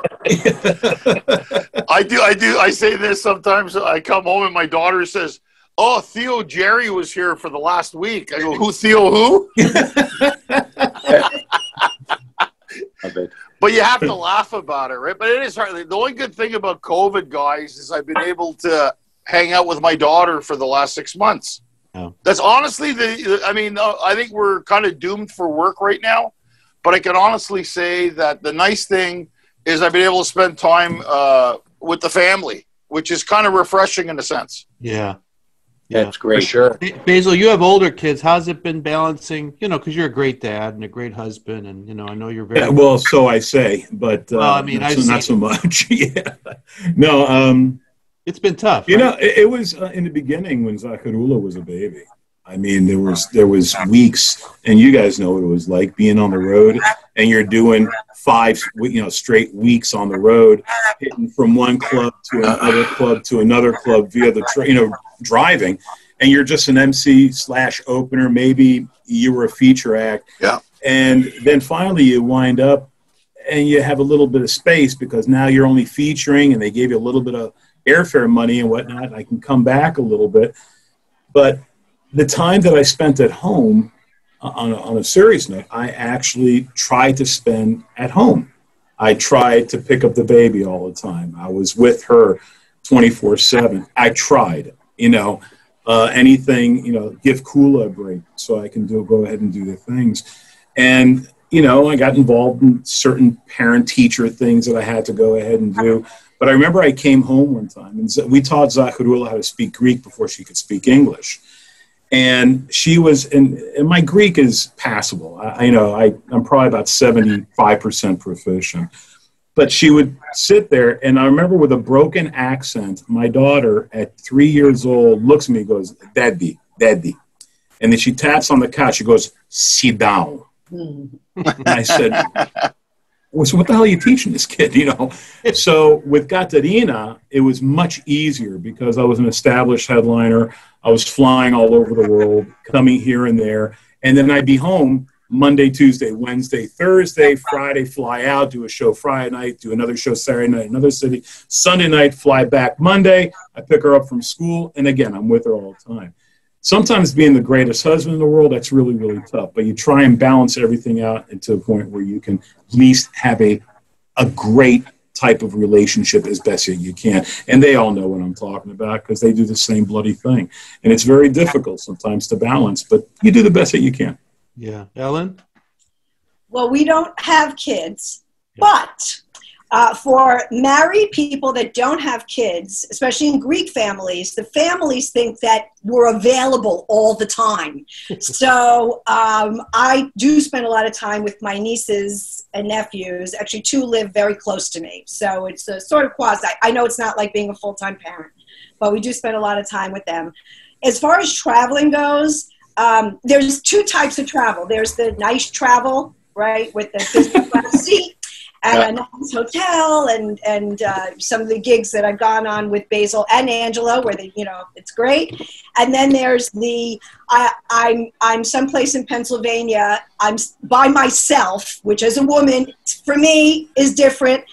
[SPEAKER 7] I say this sometimes. I come home and my daughter says, "Oh, Theo Jerry was here for the last week." I go, "Who, Theo who?" But you have to laugh about it, right? But it is hard. The only good thing about COVID, guys, is I've been able to hang out with my daughter for the last 6 months.
[SPEAKER 2] Oh.
[SPEAKER 7] That's honestly I think we're kind of doomed for work right now. But I can honestly say that the nice thing is I've been able to spend time with the family, which is kind of refreshing in a sense.
[SPEAKER 2] Yeah.
[SPEAKER 3] That's great. For sure.
[SPEAKER 2] Basil, you have older kids. How's it been balancing? Because you're a great dad and a great husband, and I know you're very.
[SPEAKER 4] Yeah, well, so I say, but not so much. Yeah. No.
[SPEAKER 2] It's been tough.
[SPEAKER 4] It was in the beginning when Zacharula was a baby. I mean, there was weeks, and you guys know what it was like being on the road, and you're doing 5 straight weeks on the road, hitting from one club to another club to another club via the train, driving, and you're just an MC/opener. Maybe you were a feature act, and then finally you wind up, and you have a little bit of space because now you're only featuring, and they gave you a little bit of airfare money and whatnot. And I can come back a little bit, but the time that I spent at home, on a serious note, I actually tried to spend at home. I tried to pick up the baby all the time. I was with her 24/7. I tried, anything, give Kula a break so I can go ahead and do the things. And, I got involved in certain parent-teacher things that I had to go ahead and do. But I remember I came home one time, and we taught Zacharula how to speak Greek before she could speak English. And she was, and my Greek is passable. I'm probably about 75% proficient. But she would sit there, and I remember with a broken accent, my daughter at 3 years old looks at me and goes, "Daddy, Daddy." And then she taps on the couch. She goes, "Sit down." And I said, "Well, so what the hell are you teaching this kid?" So with Katerina, it was much easier because I was an established headliner. I was flying all over the world, coming here and there. And then I'd be home Monday, Tuesday, Wednesday, Thursday, Friday, fly out, do a show Friday night, do another show Saturday night, another city. Sunday night, fly back Monday. I pick her up from school. And again, I'm with her all the time. Sometimes being the greatest husband in the world, that's really, really tough. But you try and balance everything out to a point where you can at least have a great type of relationship as best as you can. And they all know what I'm talking about because they do the same bloody thing. And it's very difficult sometimes to balance, but you do the best that you can.
[SPEAKER 2] Yeah. Ellen?
[SPEAKER 5] Well, we don't have kids, but for married people that don't have kids, especially in Greek families, the families think that we're available all the time. So I do spend a lot of time with my nieces and nephews. Actually, 2 live very close to me. So it's a sort of quasi. I know it's not like being a full-time parent, but we do spend a lot of time with them. As far as traveling goes, there's 2 types of travel. There's the nice travel, right, with the business class seat. and a nice hotel, and some of the gigs that I've gone on with Basile and Angelo, where it's great. And then there's I'm someplace in Pennsylvania. I'm by myself, which as a woman for me is different.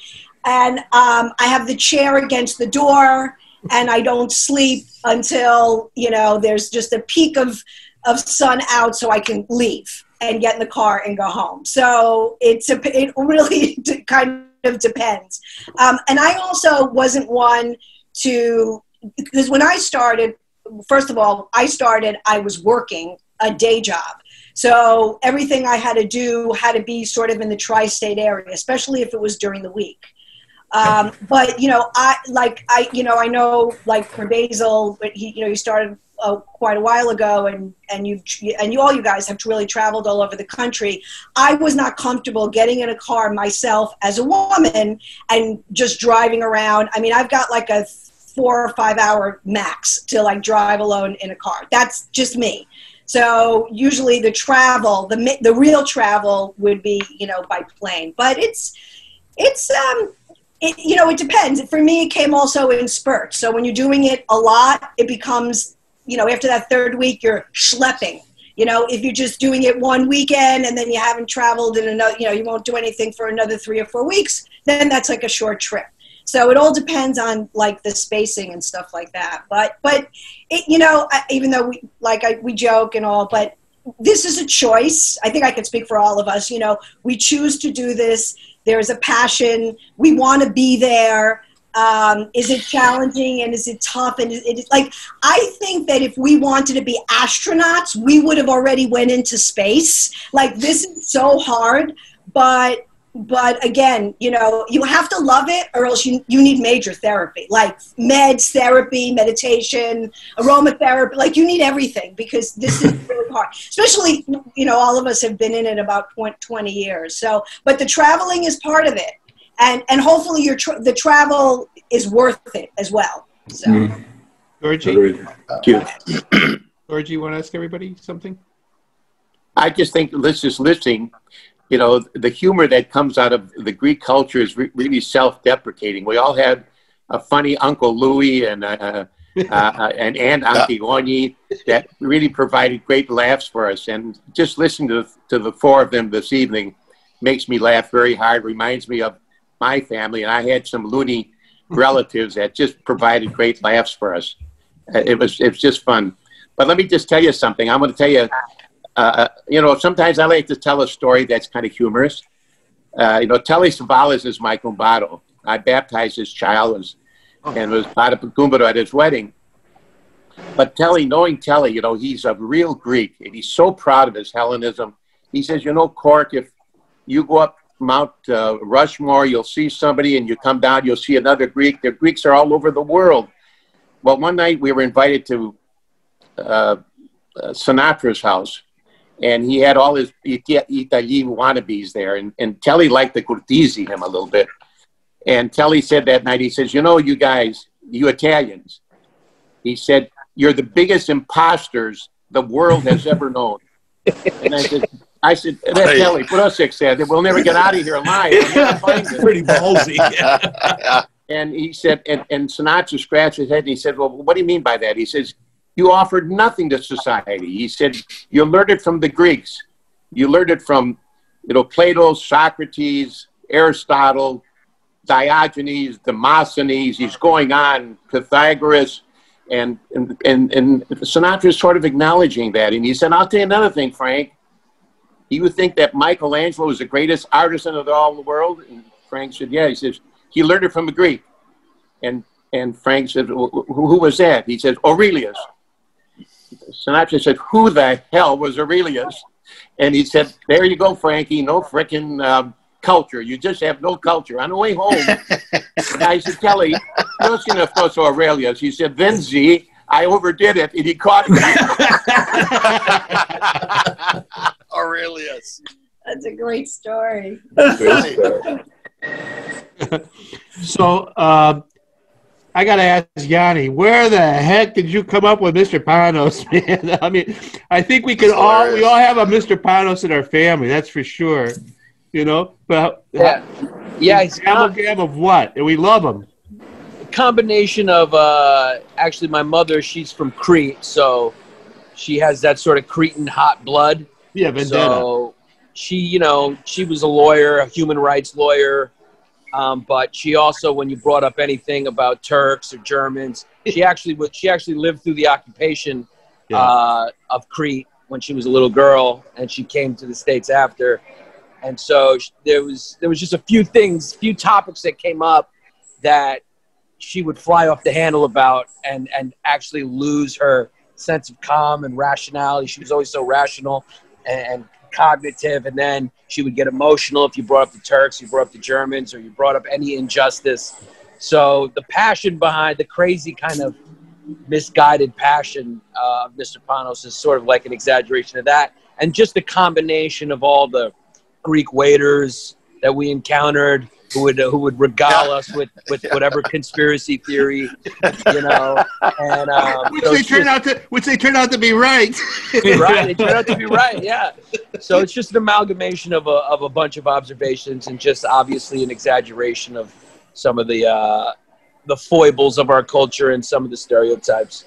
[SPEAKER 5] And I have the chair against the door, and I don't sleep until there's just a peak of sun out, so I can leave and get in the car and go home. So it really kind of depends. And I also wasn't one to, because when I started, first of all, I was working a day job. So everything I had to do had to be sort of in the tri-state area, especially if it was during the week. But I know like for Basile, he started quite a while ago, and all you guys have really traveled all over the country. I was not comfortable getting in a car myself as a woman and just driving around. I mean, I've got like a 4 or 5 hour max to like drive alone in a car. That's just me. So usually the travel, the real travel would be, by plane. But it depends. For me, it came also in spurts. So when you're doing it a lot, it becomes, after that third week, you're schlepping. If you're just doing it one weekend and then you haven't traveled in another, you won't do anything for another 3 or 4 weeks, then that's like a short trip. So it all depends on like the spacing and stuff like that. But it, even though we joke and all, but this is a choice. I think I can speak for all of us. We choose to do this. There's a passion. We want to be there. Is it challenging and is it tough? And I think that if we wanted to be astronauts, we would have already went into space. Like, this is so hard, but again, you have to love it, or else you need major therapy, like meds, therapy, meditation, aromatherapy. Like, you need everything, because this is really hard. Especially, all of us have been in it about 20 years. So, but the traveling is part of it. And hopefully the travel is worth it as well. So,
[SPEAKER 2] Georgie, Georgie, you want to ask everybody something?
[SPEAKER 3] I just think just listening, the humor that comes out of the Greek culture is really self-deprecating. We all had a funny Uncle Louis and Aunt Antigone that really provided great laughs for us. And just listening to the four of them this evening makes me laugh very hard, reminds me of my family, and I had some loony relatives that just provided great laughs for us. It was just fun. But let me just tell you something. I'm going to tell you, sometimes I like to tell a story that's kind of humorous. Telly Savalas is my kumbado. I baptized his child and was part of kumbado at his wedding. But knowing Telly, he's a real Greek, and he's so proud of his Hellenism. He says, Cork, if you go up Mount Rushmore, you'll see somebody, and you come down, you'll see another Greek. The Greeks are all over the world. Well, one night we were invited to Sinatra's house, and he had all his Italian wannabes there, and Telly liked to courtese him a little bit. And Telly said that night, he says, you guys, you Italians, he said, you're the biggest imposters the world has ever known. And I said, Telly, put us 6 there. We'll never get out of here alive.
[SPEAKER 4] Pretty ballsy.
[SPEAKER 3] And he said, and Sinatra scratched his head, and he said, well, what do you mean by that? He says, you offered nothing to society. He said, you learned it from the Greeks. You learned it from, Plato, Socrates, Aristotle, Diogenes, Demosthenes. He's going on, Pythagoras. And Sinatra's sort of acknowledging that. And he said, I'll tell you another thing, Frank. You would think that Michelangelo is the greatest artisan of all the world? And Frank said, yeah. He says, he learned it from a Greek. And Frank said, who was that? He said, Aurelius. Sinatra said, who the hell was Aurelius? And he said, there you go, Frankie, no frickin' culture. You just have no culture. On the way home, I said, Kelly, you're going to throw to Aurelius. He said, then Z, I overdid it, and he caught me.
[SPEAKER 7] Aurelius.
[SPEAKER 5] That's a great story.
[SPEAKER 2] So I got to ask Yanni, where the heck did you come up with Mr. Panos, man? I mean, I think we all have a Mr. Panos in our family, that's for sure. You know, but
[SPEAKER 6] Yeah. Yeah, he's
[SPEAKER 2] amalgam of what? And we love him.
[SPEAKER 6] combination of actually my mother, she's from Crete, so she has that sort of Cretan hot blood.
[SPEAKER 2] Yeah, vendetta.
[SPEAKER 6] So she, you know, she was a lawyer, a human rights lawyer, but she also, when you brought up anything about Turks or Germans, she actually lived through the occupation of Crete when she was a little girl, and she came to the States after. And so there was just a few topics that came up that she would fly off the handle about and actually lose her sense of calm and rationality. She was always so rational and cognitive, and then she would get emotional if you brought up the Turks, you brought up the Germans, or you brought up any injustice. So the passion behind the crazy kind of misguided passion of Mr. Panos is sort of like an exaggeration of that. And just the combination of all the Greek waiters that we encountered who would regale us with whatever conspiracy theory, you know, and
[SPEAKER 2] which they turn out to be right.
[SPEAKER 6] Right, they turn out to be right, yeah. So it's just an amalgamation of a bunch of observations, and just obviously an exaggeration of some of the foibles of our culture and some of the stereotypes.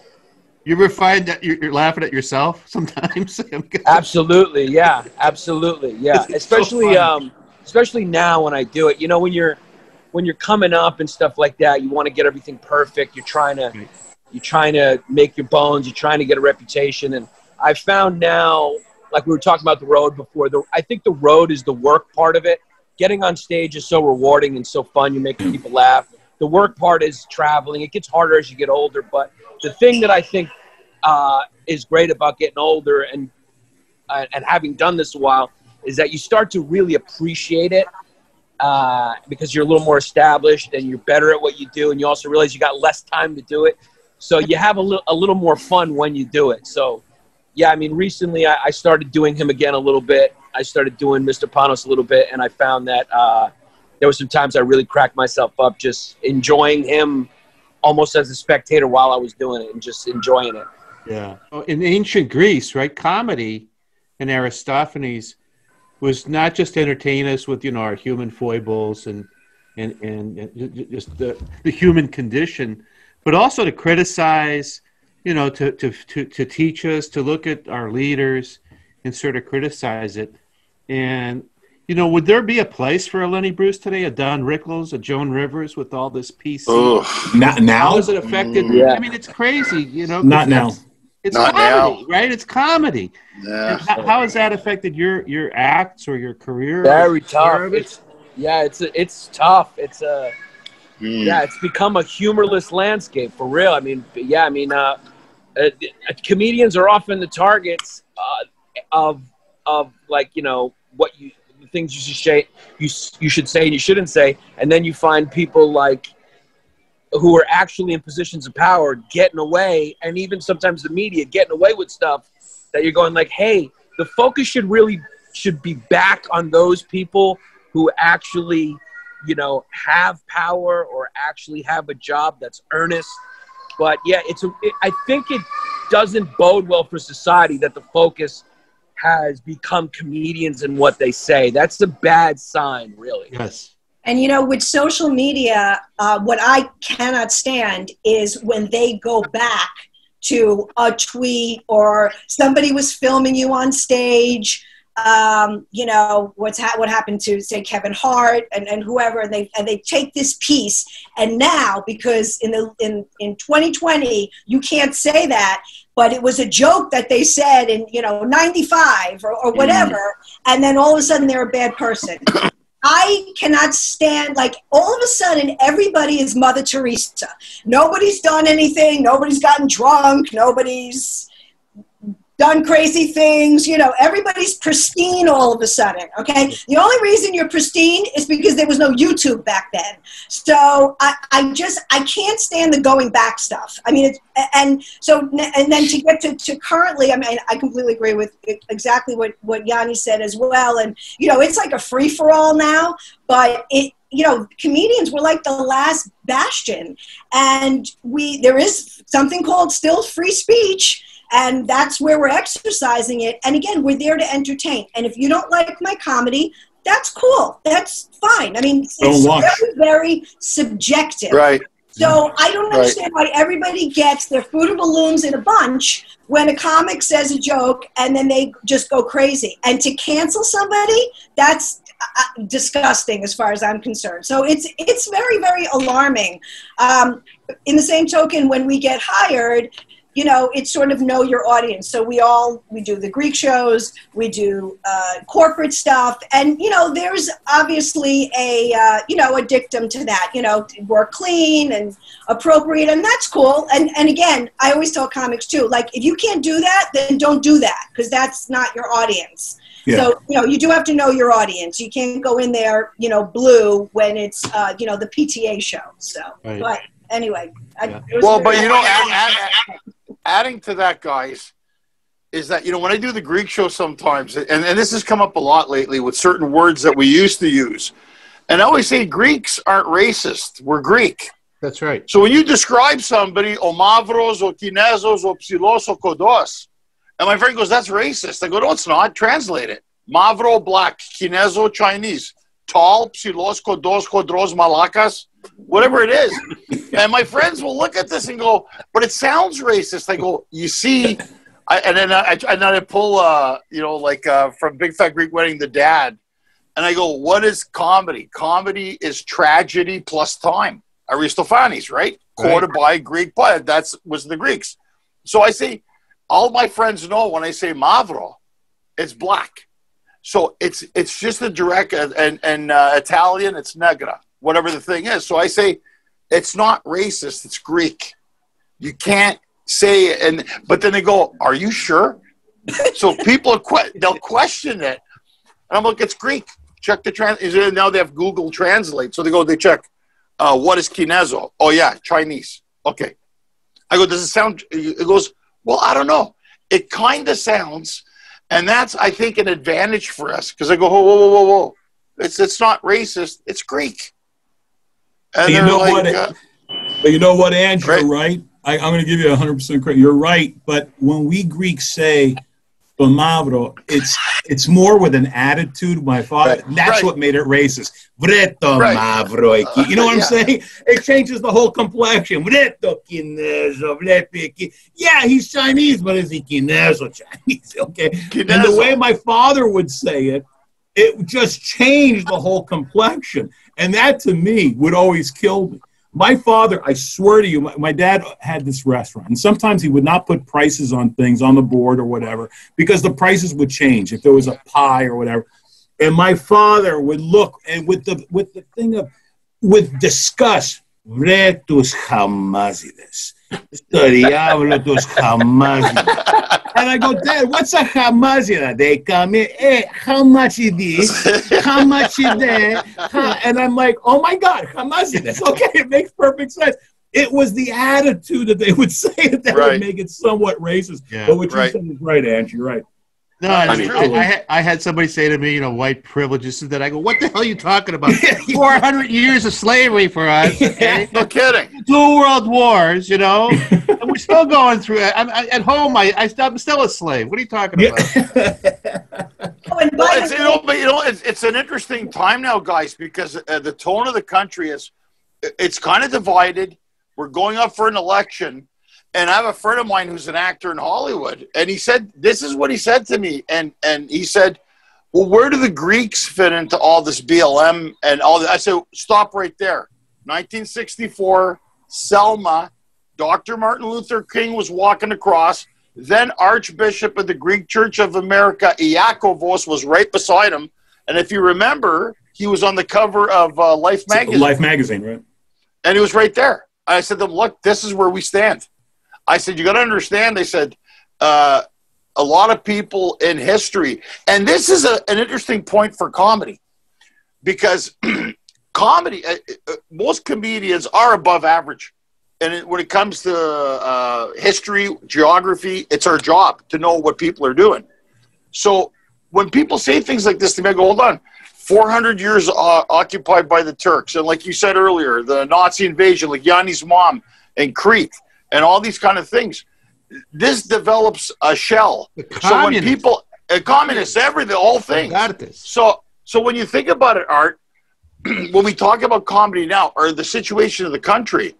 [SPEAKER 2] You ever find that you're laughing at yourself sometimes?
[SPEAKER 6] Absolutely, yeah. Especially now when I do it. You know, when you're coming up and stuff like that, you want to get everything perfect. You're trying to make your bones. You're trying to get a reputation. And I found now, like we were talking about the road before, I think the road is the work part of it. Getting on stage is so rewarding and so fun. You're making people laugh. The work part is traveling. It gets harder as you get older, but the thing that I think is great about getting older and having done this a while is that you start to really appreciate it because you're a little more established and you're better at what you do, and you also realize you got less time to do it. So you have a little more fun when you do it. So, yeah, I mean, recently I started doing him again a little bit. I started doing Mr. Panos a little bit, and I found that there were some times I really cracked myself up just enjoying him almost as a spectator while I was doing it and just enjoying it.
[SPEAKER 2] Yeah. In ancient Greece, right, comedy and Aristophanes was not just to entertain us with, you know, our human foibles and just the human condition, but also to criticize, you know, to teach us, to look at our leaders and sort of criticize it. And, you know, would there be a place for a Lenny Bruce today, a Don Rickles, a Joan Rivers with all this PC?
[SPEAKER 4] Not now.
[SPEAKER 2] How is it affected?
[SPEAKER 6] Yeah.
[SPEAKER 2] I mean, it's crazy, you know.
[SPEAKER 4] Not now.
[SPEAKER 2] It's
[SPEAKER 7] Not
[SPEAKER 2] comedy,
[SPEAKER 7] now.
[SPEAKER 2] right? It's comedy.
[SPEAKER 7] Yeah.
[SPEAKER 2] How has that affected your acts or your career?
[SPEAKER 6] Very tough. It's tough. It's become a humorless landscape for real. I mean, comedians are often the targets of like, you know, the things you should say and you shouldn't say, and then you find people like who are actually in positions of power getting away, and even sometimes the media getting away with stuff that you're going like, hey, the focus should be back on those people who actually, you know, have power or actually have a job that's earnest. But yeah, I think it doesn't bode well for society that the focus has become comedians and what they say. That's a bad sign, really.
[SPEAKER 2] Yes.
[SPEAKER 5] And, you know, with social media, what I cannot stand is when they go back to a tweet or somebody was filming you on stage. You know, what happened to, say, Kevin Hart and whoever, and they take this piece, and now, because in 2020 you can't say that, but it was a joke that they said in, you know, 95 or whatever, and then all of a sudden they're a bad person. I cannot stand, like, all of a sudden everybody is Mother Teresa. Nobody's done anything. Nobody's gotten drunk. Nobody's done crazy things. You know, everybody's pristine all of a sudden, okay? The only reason you're pristine is because there was no YouTube back then. So I can't stand the going back stuff. I mean, and then to get to currently, I mean, I completely agree with exactly what Yannis said as well. And, you know, it's like a free-for-all now, but you know, comedians were like the last bastion. And there is something called still free speech, and that's where we're exercising it. And again, we're there to entertain. And if you don't like my comedy, that's cool. That's fine. I mean,
[SPEAKER 4] Don't
[SPEAKER 5] it's
[SPEAKER 4] watch.
[SPEAKER 5] very, very subjective.
[SPEAKER 7] Right.
[SPEAKER 5] So I don't understand why everybody gets their fruit of the looms in a bunch when a comic says a joke and then they just go crazy. And to cancel somebody, that's disgusting as far as I'm concerned. So it's very, very alarming. In the same token, when we get hired, you know, it's sort of know your audience. So we do the Greek shows, we do corporate stuff, and you know, there's obviously a dictum to that. You know, work clean and appropriate, and that's cool. And again, I always tell comics too, like if you can't do that, then don't do that because that's not your audience. Yeah. So you know, you do have to know your audience. You can't go in there, you know, blue when it's the PTA show. So, right. But anyway,
[SPEAKER 7] but you know, adding to that, guys, is that, you know, when I do the Greek show sometimes, and this has come up a lot lately with certain words that we used to use, and I always say Greeks aren't racist. We're Greek.
[SPEAKER 2] That's right.
[SPEAKER 7] So when you describe somebody, o mavros, o kinesos, o psilos, o kodos, and my friend goes, that's racist. I go, no, it's not. Translate it. Mavro, black. Kineso, Chinese. Tall, psilos, kodos, kodros, malakas. Whatever it is. And my friends will look at this and go, but it sounds racist. I go, you see, and then I pull, from Big Fat Greek Wedding, the dad. And I go, what is comedy? Comedy is tragedy plus time. Aristophanes, right? Quoted by Greek poet. Was the Greeks. So I say, all my friends know when I say mavro, it's black. So it's just a direct, and Italian, it's negra. Whatever the thing is. So I say, it's not racist, it's Greek. You can't say it. But then they go, are you sure? So people, they'll question it. And I'm like, it's Greek. Check the translation. Now they have Google Translate. So they check, what is kinezo? Oh yeah, Chinese. Okay. I go, does it sound, it goes, well, I don't know. It kind of sounds, and that's, I think, an advantage for us. Because I go, whoa. It's not racist, it's Greek. And
[SPEAKER 4] you know but you know what, Angelo, right? I'm going to give you 100% credit. You're right. But when we Greeks say "tomavro," it's more with an attitude. My father, that's what made it racist. Tomavro. You know what I'm saying? It changes the whole complexion. Yeah, he's Chinese, but is he Kineso Chinese? Okay. Kineso. And the way my father would say it, it just changed the whole complexion. And that, to me, would always kill me. My father, I swear to you, my dad had this restaurant. And sometimes he would not put prices on things on the board or whatever because the prices would change if there was a pie or whatever. And my father would look and with disgust, Retus Hamazides. And I go, Dad, what's a hamazida? They come in, how much is this? How much is that? And I'm like, oh my God, hamazida. Okay, it makes perfect sense. It was the attitude that they would say that would make it somewhat racist. Yeah, but what you said is right, Angie, you're right.
[SPEAKER 2] No, I had somebody say to me, you know, white privileges, that I go, what the hell are you talking about? 400 years of slavery for us. Okay?
[SPEAKER 7] No kidding.
[SPEAKER 2] 2 world wars, you know, and we're still going through it. At home, I'm still a slave. What are you talking about?
[SPEAKER 7] It's an interesting time now, guys, because the tone of the country it's kind of divided. We're going up for an election. And I have a friend of mine who's an actor in Hollywood, and he said, this is what he said to me. And he said, well, where do the Greeks fit into all this BLM and all that? I said, stop right there. 1964, Selma, Dr. Martin Luther King was walking across. Then Archbishop of the Greek Church of America, Iakovos, was right beside him. And if you remember, he was on the cover of Life magazine.
[SPEAKER 4] Life magazine, right?
[SPEAKER 7] And he was right there. I said to them, look, this is where we stand. I said, you got to understand, they said, a lot of people in history, and this is an interesting point for comedy, because comedy, most comedians are above average. And when it comes to history, geography, it's our job to know what people are doing. So when people say things like this, they may go, hold on, 400 years occupied by the Turks. And like you said earlier, the Nazi invasion, like Yannis' mom in Crete. And all these kind of things. This develops a shell. So when people, communists, everything, the whole thing. So So when you think about it, Art, when we talk about comedy now, or the situation of the country,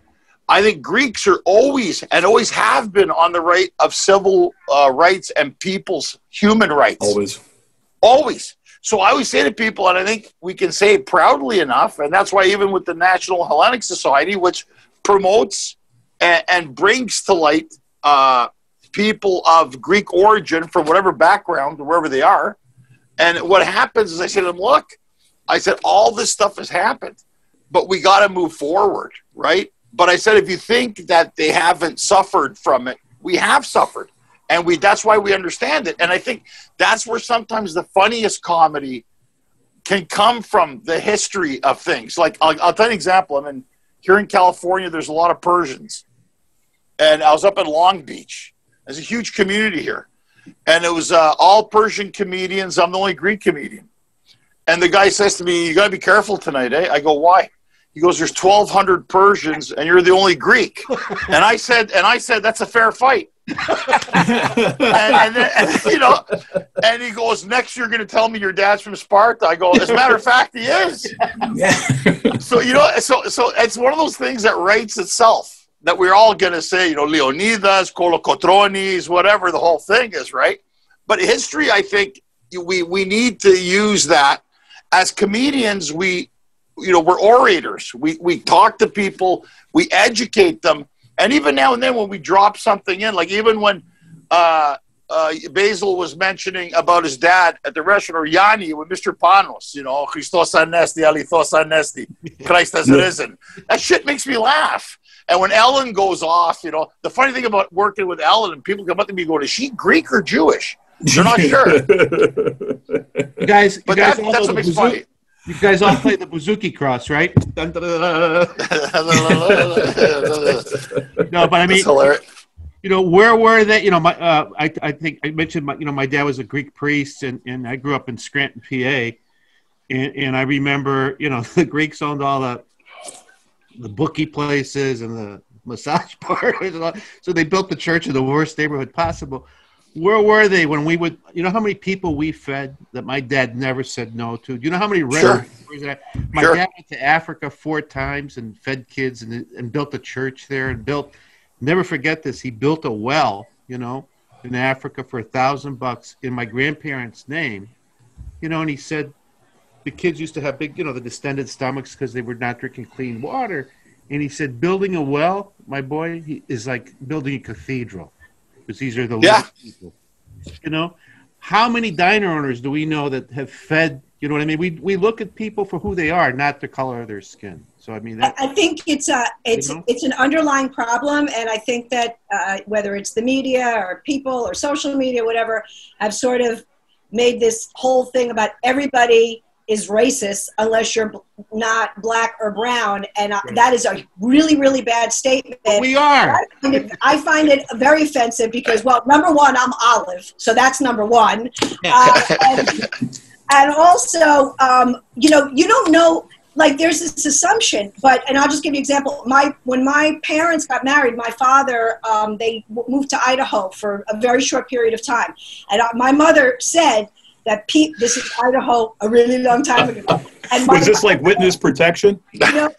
[SPEAKER 7] I think Greeks are always and always have been on the right of civil rights and people's human rights. Always. So I always say to people, and I think we can say it proudly enough, and that's why even with the National Hellenic Society, which promotes and brings to light people of Greek origin from whatever background, wherever they are. And what happens is I say to them, look, I said, all this stuff has happened, but we got to move forward, right? But I said, if you think that they haven't suffered from it, we have suffered. And that's why we understand it. And I think that's where sometimes the funniest comedy can come from, the history of things. Like, I'll tell you an example. I mean, here in California, there's a lot of Persians. And I was up in Long Beach. There's a huge community here. And it was all Persian comedians. I'm the only Greek comedian. And the guy says to me, you got to be careful tonight, eh? I go, why? He goes, there's 1,200 Persians and you're the only Greek. And I said, that's a fair fight. and you know, and he goes, next you're going to tell me your dad's from Sparta. I go, as a matter of fact, he is. Yeah. So, you know, so it's one of those things that writes itself, that we're all going to say, you know, Leonidas, Kolokotronis, whatever the whole thing is, right? But history, I think we need to use that. As comedians, we're orators. We talk to people, we educate them. And even now and then when we drop something in, like even when Basile was mentioning about his dad at the restaurant, or Yannis with Mr. Panos, you know, Christos Anesti, Alithos Anesti, Christ has arisen. That shit makes me laugh. And when Ellen goes off, you know, the funny thing about working with Ellen, and people come up to me and go, is she Greek or Jewish? They're not sure.
[SPEAKER 2] You guys
[SPEAKER 7] that's what makes it funny.
[SPEAKER 2] You guys all play the bouzouki cross, right? No, but I mean, you know, where were they? You know, I think I mentioned my dad was a Greek priest, and I grew up in Scranton, PA, and I remember, you know, the Greeks owned all the bookie places and the massage parlors, so they built the church in the worst neighborhood possible. Where were they when we would, you know, how many people we fed that my dad never said no to? Do you know how many My dad went to Africa 4 times and fed kids and built a church there and never forget this, he built a well, you know, in Africa for $1,000 in my grandparents' name, you know, and he said the kids used to have big, you know, the distended stomachs because they were not drinking clean water. And he said, building a well, my boy, is like building a cathedral. Because these are the little people. You know, how many diner owners do we know that have fed? You know what I mean? We look at people for who they are, not the color of their skin. So I mean,
[SPEAKER 5] I think it's an underlying problem, and I think that whether it's the media or people or social media, whatever, have sort of made this whole thing about everybody is racist unless you're not black or brown, and that is a really, really bad statement.
[SPEAKER 2] But we are.
[SPEAKER 5] I find it very offensive because, well, number one, I'm olive, so that's number one, and also, you know, you don't know. Like, there's this assumption, and I'll just give you an example. When my parents got married, my father, they moved to Idaho for a very short period of time, and my mother said that this is Idaho a really long time ago. And
[SPEAKER 4] was this like witness protection?
[SPEAKER 5] You know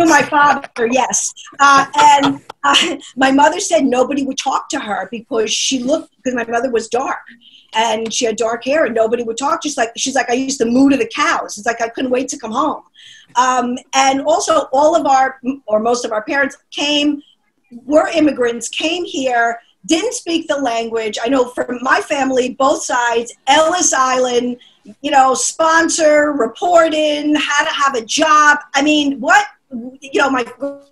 [SPEAKER 5] my father, yes. And my mother said nobody would talk to her because because my mother was dark. And she had dark hair and nobody would talk. She's like, I used to moo to the cows. It's like I couldn't wait to come home. And also most of our parents were immigrants, came here, didn't speak the language. I know from my family, both sides, Ellis Island, you know, sponsor, report in, how to have a job. I mean, you know, my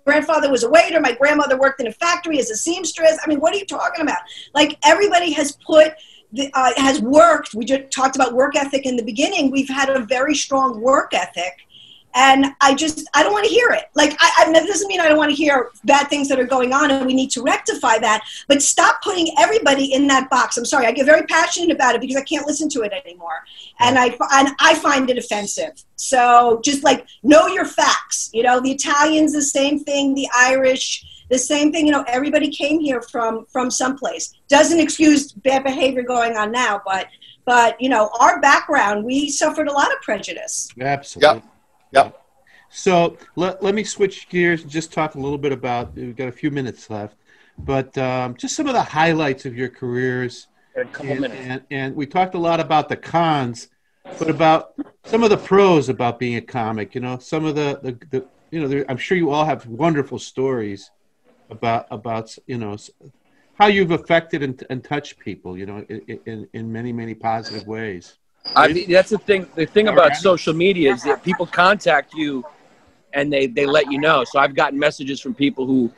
[SPEAKER 5] grandfather was a waiter. My grandmother worked in a factory as a seamstress. I mean, what are you talking about? Like, everybody has has worked. We just talked about work ethic in the beginning. We've had a very strong work ethic. And I don't want to hear it. Like, that doesn't mean I don't want to hear bad things that are going on, and we need to rectify that. But stop putting everybody in that box. I'm sorry, I get very passionate about it because I can't listen to it anymore, and I find it offensive. So just like know your facts. You know, the Italians the same thing, the Irish, The same thing, everybody came here from someplace. Doesn't excuse bad behavior going on now, but our background, we suffered a lot of prejudice.
[SPEAKER 2] Absolutely.
[SPEAKER 7] Yep.
[SPEAKER 2] So let me switch gears and just talk a little bit about, we've got a few minutes left, but just some of the highlights of your careers.
[SPEAKER 6] A couple minutes.
[SPEAKER 2] And we talked a lot about the cons, but about some of the pros about being a comic, some of the I'm sure you all have wonderful stories about how you've affected and touched people, in many, many positive ways.
[SPEAKER 6] I mean, that's the thing. The thing about social media is that people contact you and they let you know. So I've gotten messages from people who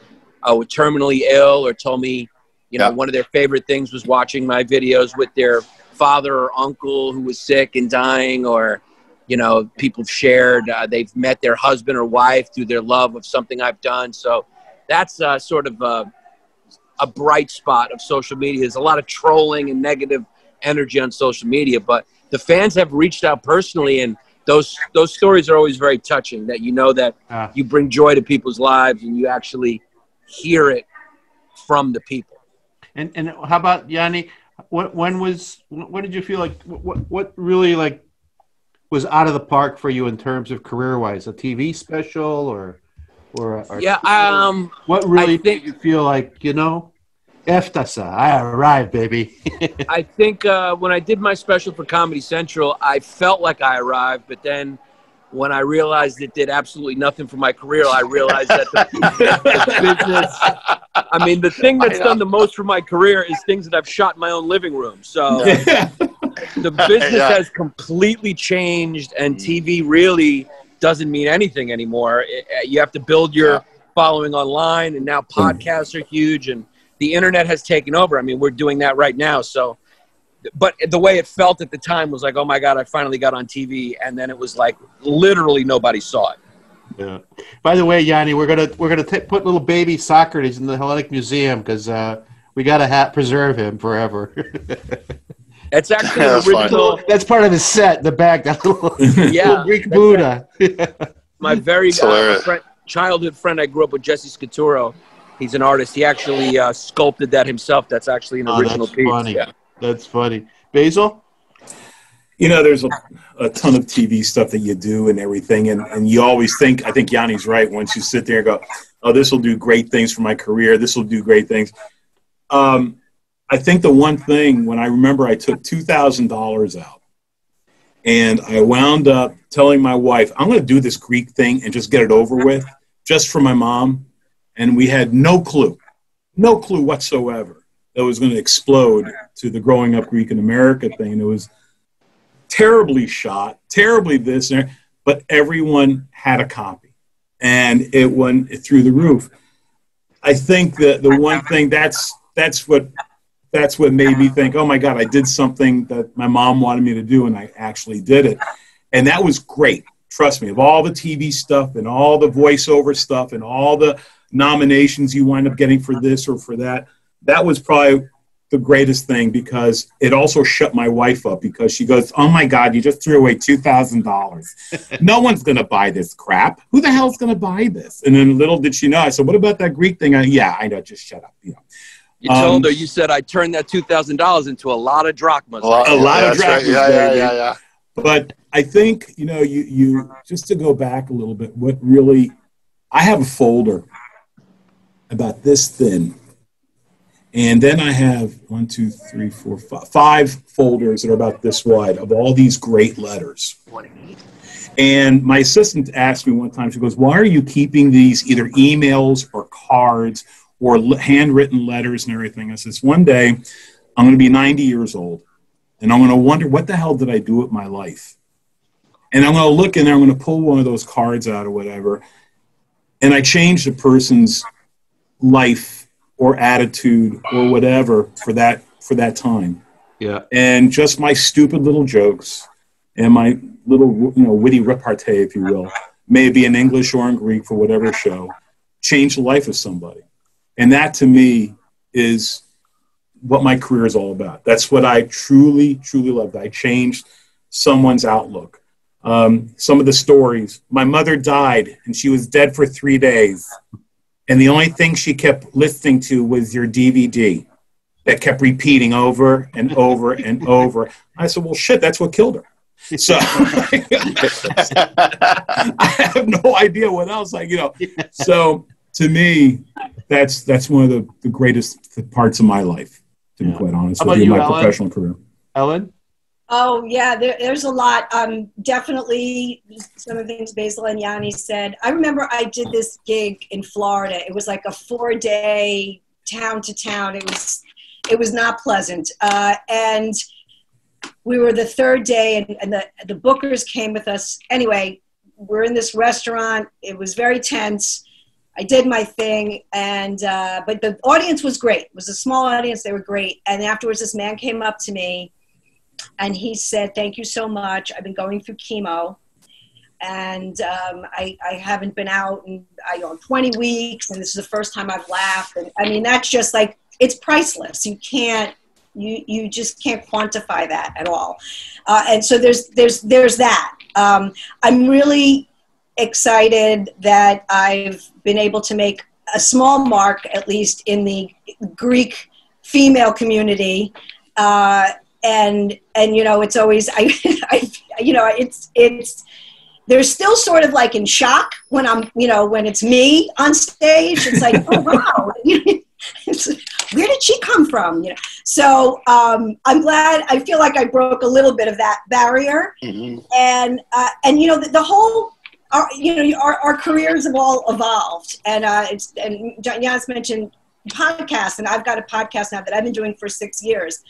[SPEAKER 6] were terminally ill or told me, one of their favorite things was watching my videos with their father or uncle who was sick and dying, or, people have shared, they've met their husband or wife through their love of something I've done. So that's sort of a bright spot of social media. There's a lot of trolling and negative energy on social media, but the fans have reached out personally, and those stories are always very touching, that that you bring joy to people's lives and you actually hear it from the people.
[SPEAKER 2] And how about Yanni? When did you feel like what really was out of the park for you in terms of career-wise? A TV special or what really made you feel like, Eftasa, I arrived, baby?
[SPEAKER 6] I think when I did my special for Comedy Central, I felt like I arrived, but then when I realized it did absolutely nothing for my career, I realized that the business, the thing that's done the most for my career is things that I've shot in my own living room. So the business has completely changed, and TV really doesn't mean anything anymore. You have to build your following online, and now podcasts are huge, and the internet has taken over. We're doing that right now. So, but the way it felt at the time was like, oh my God, I finally got on TV. And then it was like, literally nobody saw it.
[SPEAKER 2] Yeah. By the way, Yanni, we're gonna put little baby Socrates in the Hellenic Museum because we gotta preserve him forever.
[SPEAKER 6] It's actually an original.
[SPEAKER 2] That's part of his set. The back, that little, little Greek Buddha.
[SPEAKER 6] My very childhood friend I grew up with, Jesse Scaturo. He's an artist. He actually sculpted that himself. That's actually an original piece.
[SPEAKER 2] Funny. Yeah. That's funny. Basil?
[SPEAKER 4] There's a ton of TV stuff that you do and everything, and you always think, I think Yanni's right, once you sit there and go, oh, this will do great things for my career, this will do great things. I think the one thing, when I remember I took $2,000 out, and I wound up telling my wife, I'm going to do this Greek thing and just get it over with, just for my mom. And we had no clue whatsoever that was going to explode to the Growing Up Greek in America thing. It was terribly shot, terribly this, but everyone had a copy, and it went through the roof. I think that the one thing that's what made me think, oh my God, I did something that my mom wanted me to do, and I actually did it, and that was great. Trust me, of all the TV stuff and all the voiceover stuff and all the nominations you wind up getting for this or for that, that was probably the greatest thing, because it also shut my wife up, because she goes, oh my God, you just threw away $2,000. No one's going to buy this crap. Who the hell's going to buy this? And then little did she know, I said, what about that Greek thing? I know, just shut up.
[SPEAKER 6] You told her, you said, I turned that $2,000 into a lot of drachmas.
[SPEAKER 4] A lot of drachmas,
[SPEAKER 7] right. Yeah.
[SPEAKER 4] But I think, you just to go back a little bit, what really, I have a folder about this thin. And then I have 5 folders that are about this wide of all these great letters. And my assistant asked me one time, she goes, why are you keeping these either emails or cards or handwritten letters and everything? I says, one day I'm going to be 90 years old, and I'm going to wonder, what the hell did I do with my life? And I'm going to look in there, I'm going to pull one of those cards out or whatever, and I changed a person's life or attitude or whatever for that time.
[SPEAKER 2] Yeah.
[SPEAKER 4] And just my stupid little jokes and my little, witty repartee, if you will, maybe in English or in Greek for whatever show, changed the life of somebody. And that to me is what my career is all about. That's what I truly, truly loved. I changed someone's outlook. Some of the stories, my mother died and she was dead for 3 days. and the only thing she kept listening to was your DVD that kept repeating over and over and over. I said, well, shit, that's what killed her. So I have no idea what else. So to me, that's one of the greatest parts of my life, to be quite honest with you, my professional career.
[SPEAKER 2] Ellen?
[SPEAKER 5] Oh, yeah, there's a lot. Definitely some of the things Basile and Yannis said. I remember I did this gig in Florida. It was like a 4-day town to town. It was not pleasant. And we were the third day, and the bookers came with us. Anyway, we're in this restaurant. It was very tense. I did my thing, and but the audience was great. It was a small audience. They were great. And afterwards, this man came up to me, and he said, "Thank you so much. I've been going through chemo, and I haven't been out in 20 weeks, and this is the first time I've laughed." And I mean, that's just like, it's priceless. You just can't quantify that at all. And so there's that. I'm really excited that I've been able to make a small mark, at least in the Greek female community. And it's always, they're still sort of like in shock when when it's me on stage. It's like, oh, wow. Where did she come from? So I'm glad. I feel like I broke a little bit of that barrier, and the whole, our careers have all evolved, and Yannis mentioned podcasts, and I've got a podcast now that I've been doing for 6 years,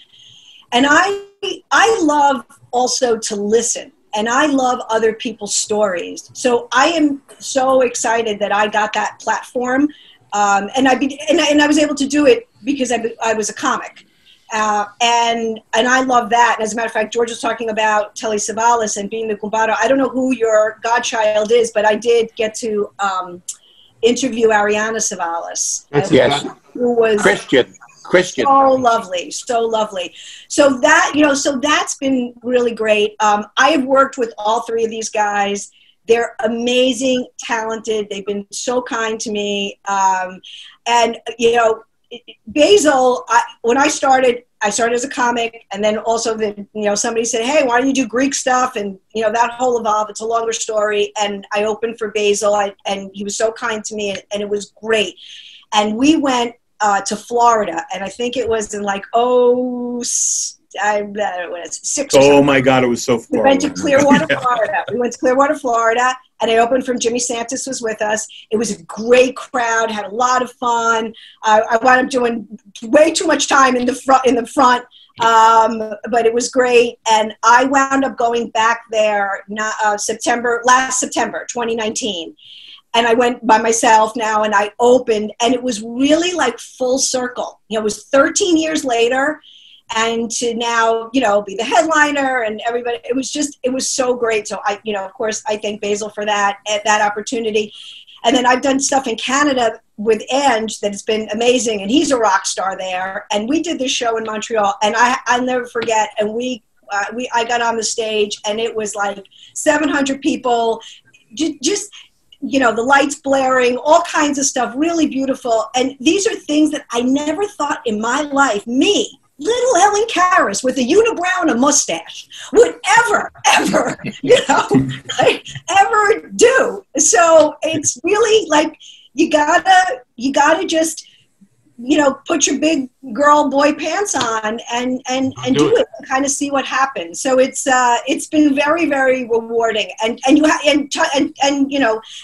[SPEAKER 5] and I love also to listen. And I love other people's stories. So I am so excited that I got that platform. And I was able to do it because I was a comic. And I love that. And as a matter of fact, George was talking about Telly Savalas and being the Gumbado. I don't know who your godchild is, but I did get to interview Ariana Savalas.
[SPEAKER 3] Yes.
[SPEAKER 5] Who was
[SPEAKER 3] Christian.
[SPEAKER 5] So lovely. So that's been really great. I have worked with all three of these guys. They're amazing, talented. They've been so kind to me. And Basile, when I started as a comic, and then also somebody said, hey, why don't you do Greek stuff? And, that whole evolved. It's a longer story. And I opened for Basile, and he was so kind to me, and it was great. And we went to Florida, and I think it was in like, 6 or
[SPEAKER 4] oh my God, it was so far.
[SPEAKER 5] We went to Clearwater, Florida. We went to Clearwater, Florida, and I opened from Jimmy Santis was with us. It was a great crowd, had a lot of fun. I wound up doing way too much time in the front, but it was great. And I wound up going back there last September 2019. And I went by myself now, and I opened, and it was really like full circle. It was 13 years later, and to now, be the headliner and everybody, it was so great. So I, of course, I thank Basile for that opportunity. And then I've done stuff in Canada with Ange that has been amazing, and he's a rock star there. And we did this show in Montreal, and I'll never forget. And I got on the stage, and it was like 700 people, just the lights blaring, all kinds of stuff, really beautiful. And these are things that I never thought in my life, me, little Ellen Karis with a unibrow and a mustache, would ever do. So it's really like, you gotta just, put your big girl boy pants on and do it and kind of see what happens. So it's been very, very rewarding, and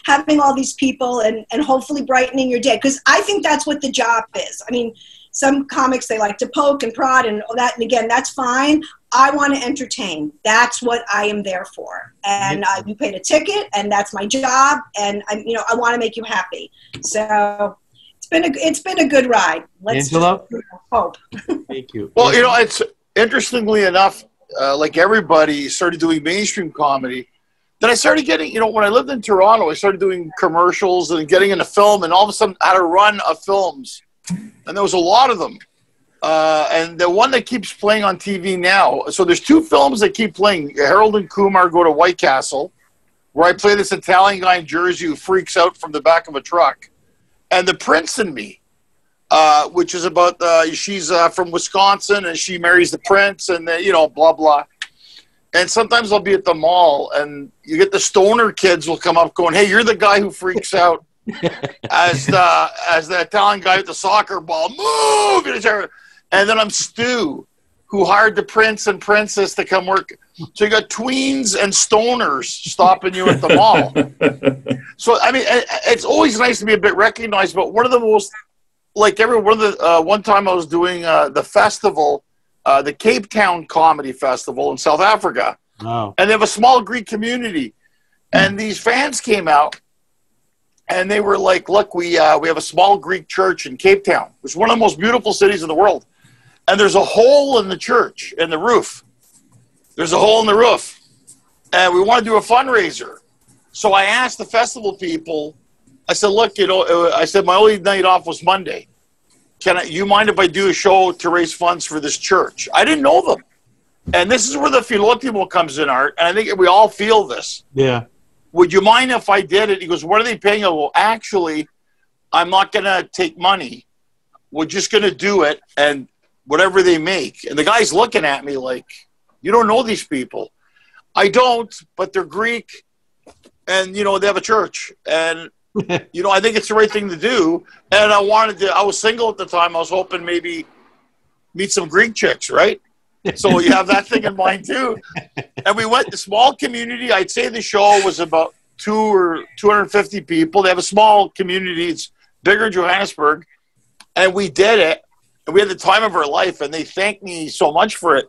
[SPEAKER 5] having all these people and hopefully brightening your day, because I think that's what the job is. I mean, some comics, they like to poke and prod and all that, and again, that's fine. I want to entertain. That's what I am there for. And you paid a ticket, and that's my job, and I want to make you happy. So it's been a good ride. Let's
[SPEAKER 2] Angelo?
[SPEAKER 5] just hope.
[SPEAKER 2] Thank you.
[SPEAKER 7] Well, it's interestingly enough, like everybody started doing mainstream comedy. Then I started getting, when I lived in Toronto, I started doing commercials and getting into film, and all of a sudden I had a run of films. And there was a lot of them. And the one that keeps playing on TV now, so there's two films that keep playing. Harold and Kumar Go to White Castle, where I play this Italian guy in Jersey who freaks out from the back of a truck. And The Prince and Me, which is about she's from Wisconsin and she marries the prince and blah blah. And sometimes I'll be at the mall and you get the stoner kids will come up going, "Hey, you're the guy who freaks out as the Italian guy with the soccer ball. Move!" And then I'm Stu, who hired the prince and princess to come work. So you got tweens and stoners stopping you at the mall. So I mean, it's always nice to be a bit recognized. But one of the most, one time I was doing the festival, the Cape Town Comedy Festival in South Africa, and they have a small Greek community, and these fans came out, and they were like, "Look, we have a small Greek church in Cape Town, which is one of the most beautiful cities in the world, and there's a hole in the church in the roof. There's a hole in the roof, and we want to do a fundraiser." So I asked the festival people. I said, "Look, I said my only night off was Monday. You mind if I do a show to raise funds for this church?" I didn't know them. And this is where the philotimo comes in, Art. And I think we all feel this.
[SPEAKER 2] Yeah.
[SPEAKER 7] "Would you mind if I did it?" He goes, "What are they paying?" I go, "Well, actually, I'm not going to take money. We're just going to do it and whatever they make." And the guy's looking at me like, "You don't know these people." "I don't, but they're Greek and, they have a church. And I think it's the right thing to do. And I was single at the time. I was hoping maybe meet some Greek chicks, right? So you have that thing in mind too. And we went to small community. I'd say the show was about 250 people. They have a small community. It's bigger in Johannesburg. And we did it. And we had the time of our life. And they thanked me so much for it.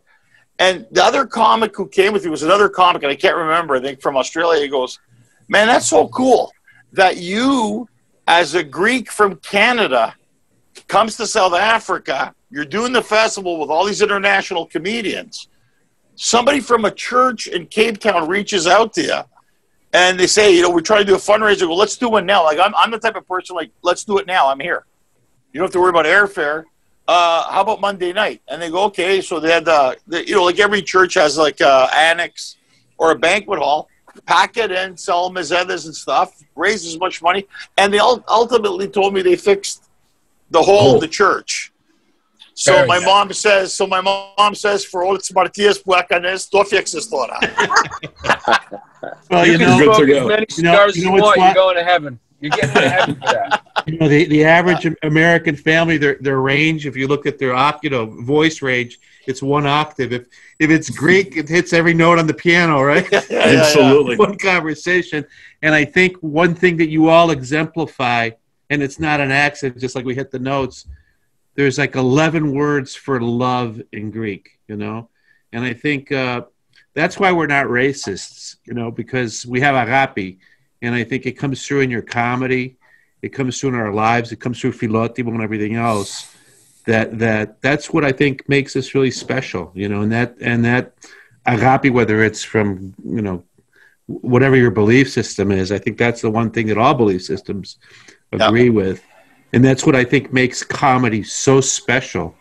[SPEAKER 7] And the other comic who came with me was another comic, and I can't remember, I think from Australia. He goes, "Man, that's so cool that you, as a Greek from Canada, comes to South Africa. You're doing the festival with all these international comedians. Somebody from a church in Cape Town reaches out to you, and they say, we're trying to do a fundraiser. Well, let's do one now." Like, I'm the type of person, like, let's do it now. I'm here. You don't have to worry about airfare. How about Monday night? And they go, okay. So they had, like every church has like an annex or a banquet hall. Pack it in, sell mezedas and stuff, raise as much money. And they ultimately told me they fixed the whole of the church. So my mom says, for all its Martias Buacanes, to fixes toda.
[SPEAKER 2] Well,
[SPEAKER 6] you can smoke as many cigars as you want, you're going to heaven. You're getting to heaven for that.
[SPEAKER 2] The average American family, their range, if you look at their voice range, it's one octave. If it's Greek, it hits every note on the piano, right?
[SPEAKER 4] Absolutely.
[SPEAKER 2] One conversation. And I think one thing that you all exemplify, and it's not an accident, just like we hit the notes, there's like 11 words for love in Greek, And I think that's why we're not racists, because we have agape. And I think it comes through in your comedy. It comes through in our lives. It comes through philotimo and everything else. That's what I think makes us really special, and that agape, whether it's from, whatever your belief system is, I think that's the one thing that all belief systems agree with. And that's what I think makes comedy so special.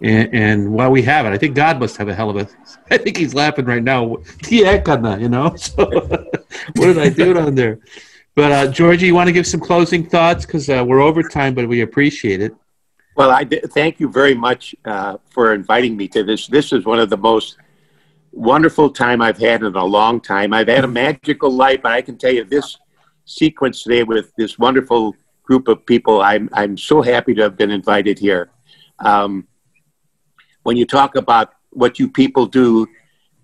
[SPEAKER 2] And while we have it, I think God must have a hell of a, I think he's laughing right now. So what did I do down there? But Georgie, you want to give some closing thoughts? Because we're over time, but we appreciate it.
[SPEAKER 3] Well, thank you very much for inviting me to this. This is one of the most wonderful time I've had in a long time. I've had a magical life, but I can tell you this sequence today with this wonderful group of people, I'm so happy to have been invited here. When you talk about what you people do,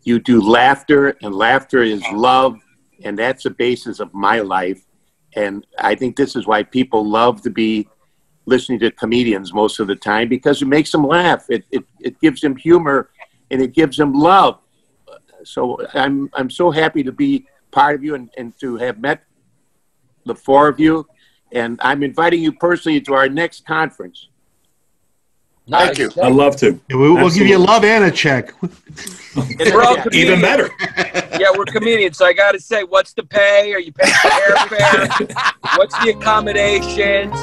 [SPEAKER 3] you do laughter, and laughter is love, and that's the basis of my life. And I think this is why people love to be listening to comedians most of the time, because it makes them laugh. It gives them humor, and it gives them love. So I'm so happy to be part of you and to have met the four of you. And I'm inviting you personally to our next conference.
[SPEAKER 7] Thank you.
[SPEAKER 4] I'd love to.
[SPEAKER 2] We'll give you a love and a check.
[SPEAKER 6] We're all
[SPEAKER 4] even better.
[SPEAKER 6] Yeah, we're comedians, so I got to say, what's the pay? Are you paying for airfare? What's the accommodations?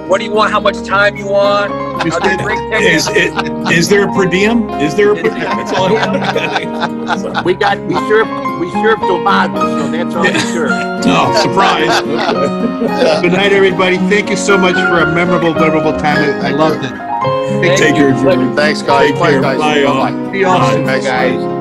[SPEAKER 6] What do you want? How much time you want?
[SPEAKER 4] Is there a per diem? Is there a per diem? That's all I want.
[SPEAKER 3] We served tomatoes, so that's all we served.
[SPEAKER 2] Oh, surprise. Good night, everybody. Thank you so much for a memorable time. I loved it.
[SPEAKER 4] Take care, Jimmy.
[SPEAKER 7] Thanks, guys.
[SPEAKER 4] Take care.
[SPEAKER 7] Bye, guys.
[SPEAKER 4] Bye, y'all.
[SPEAKER 7] Bye-bye.
[SPEAKER 2] See you all soon.
[SPEAKER 3] Bye, guys.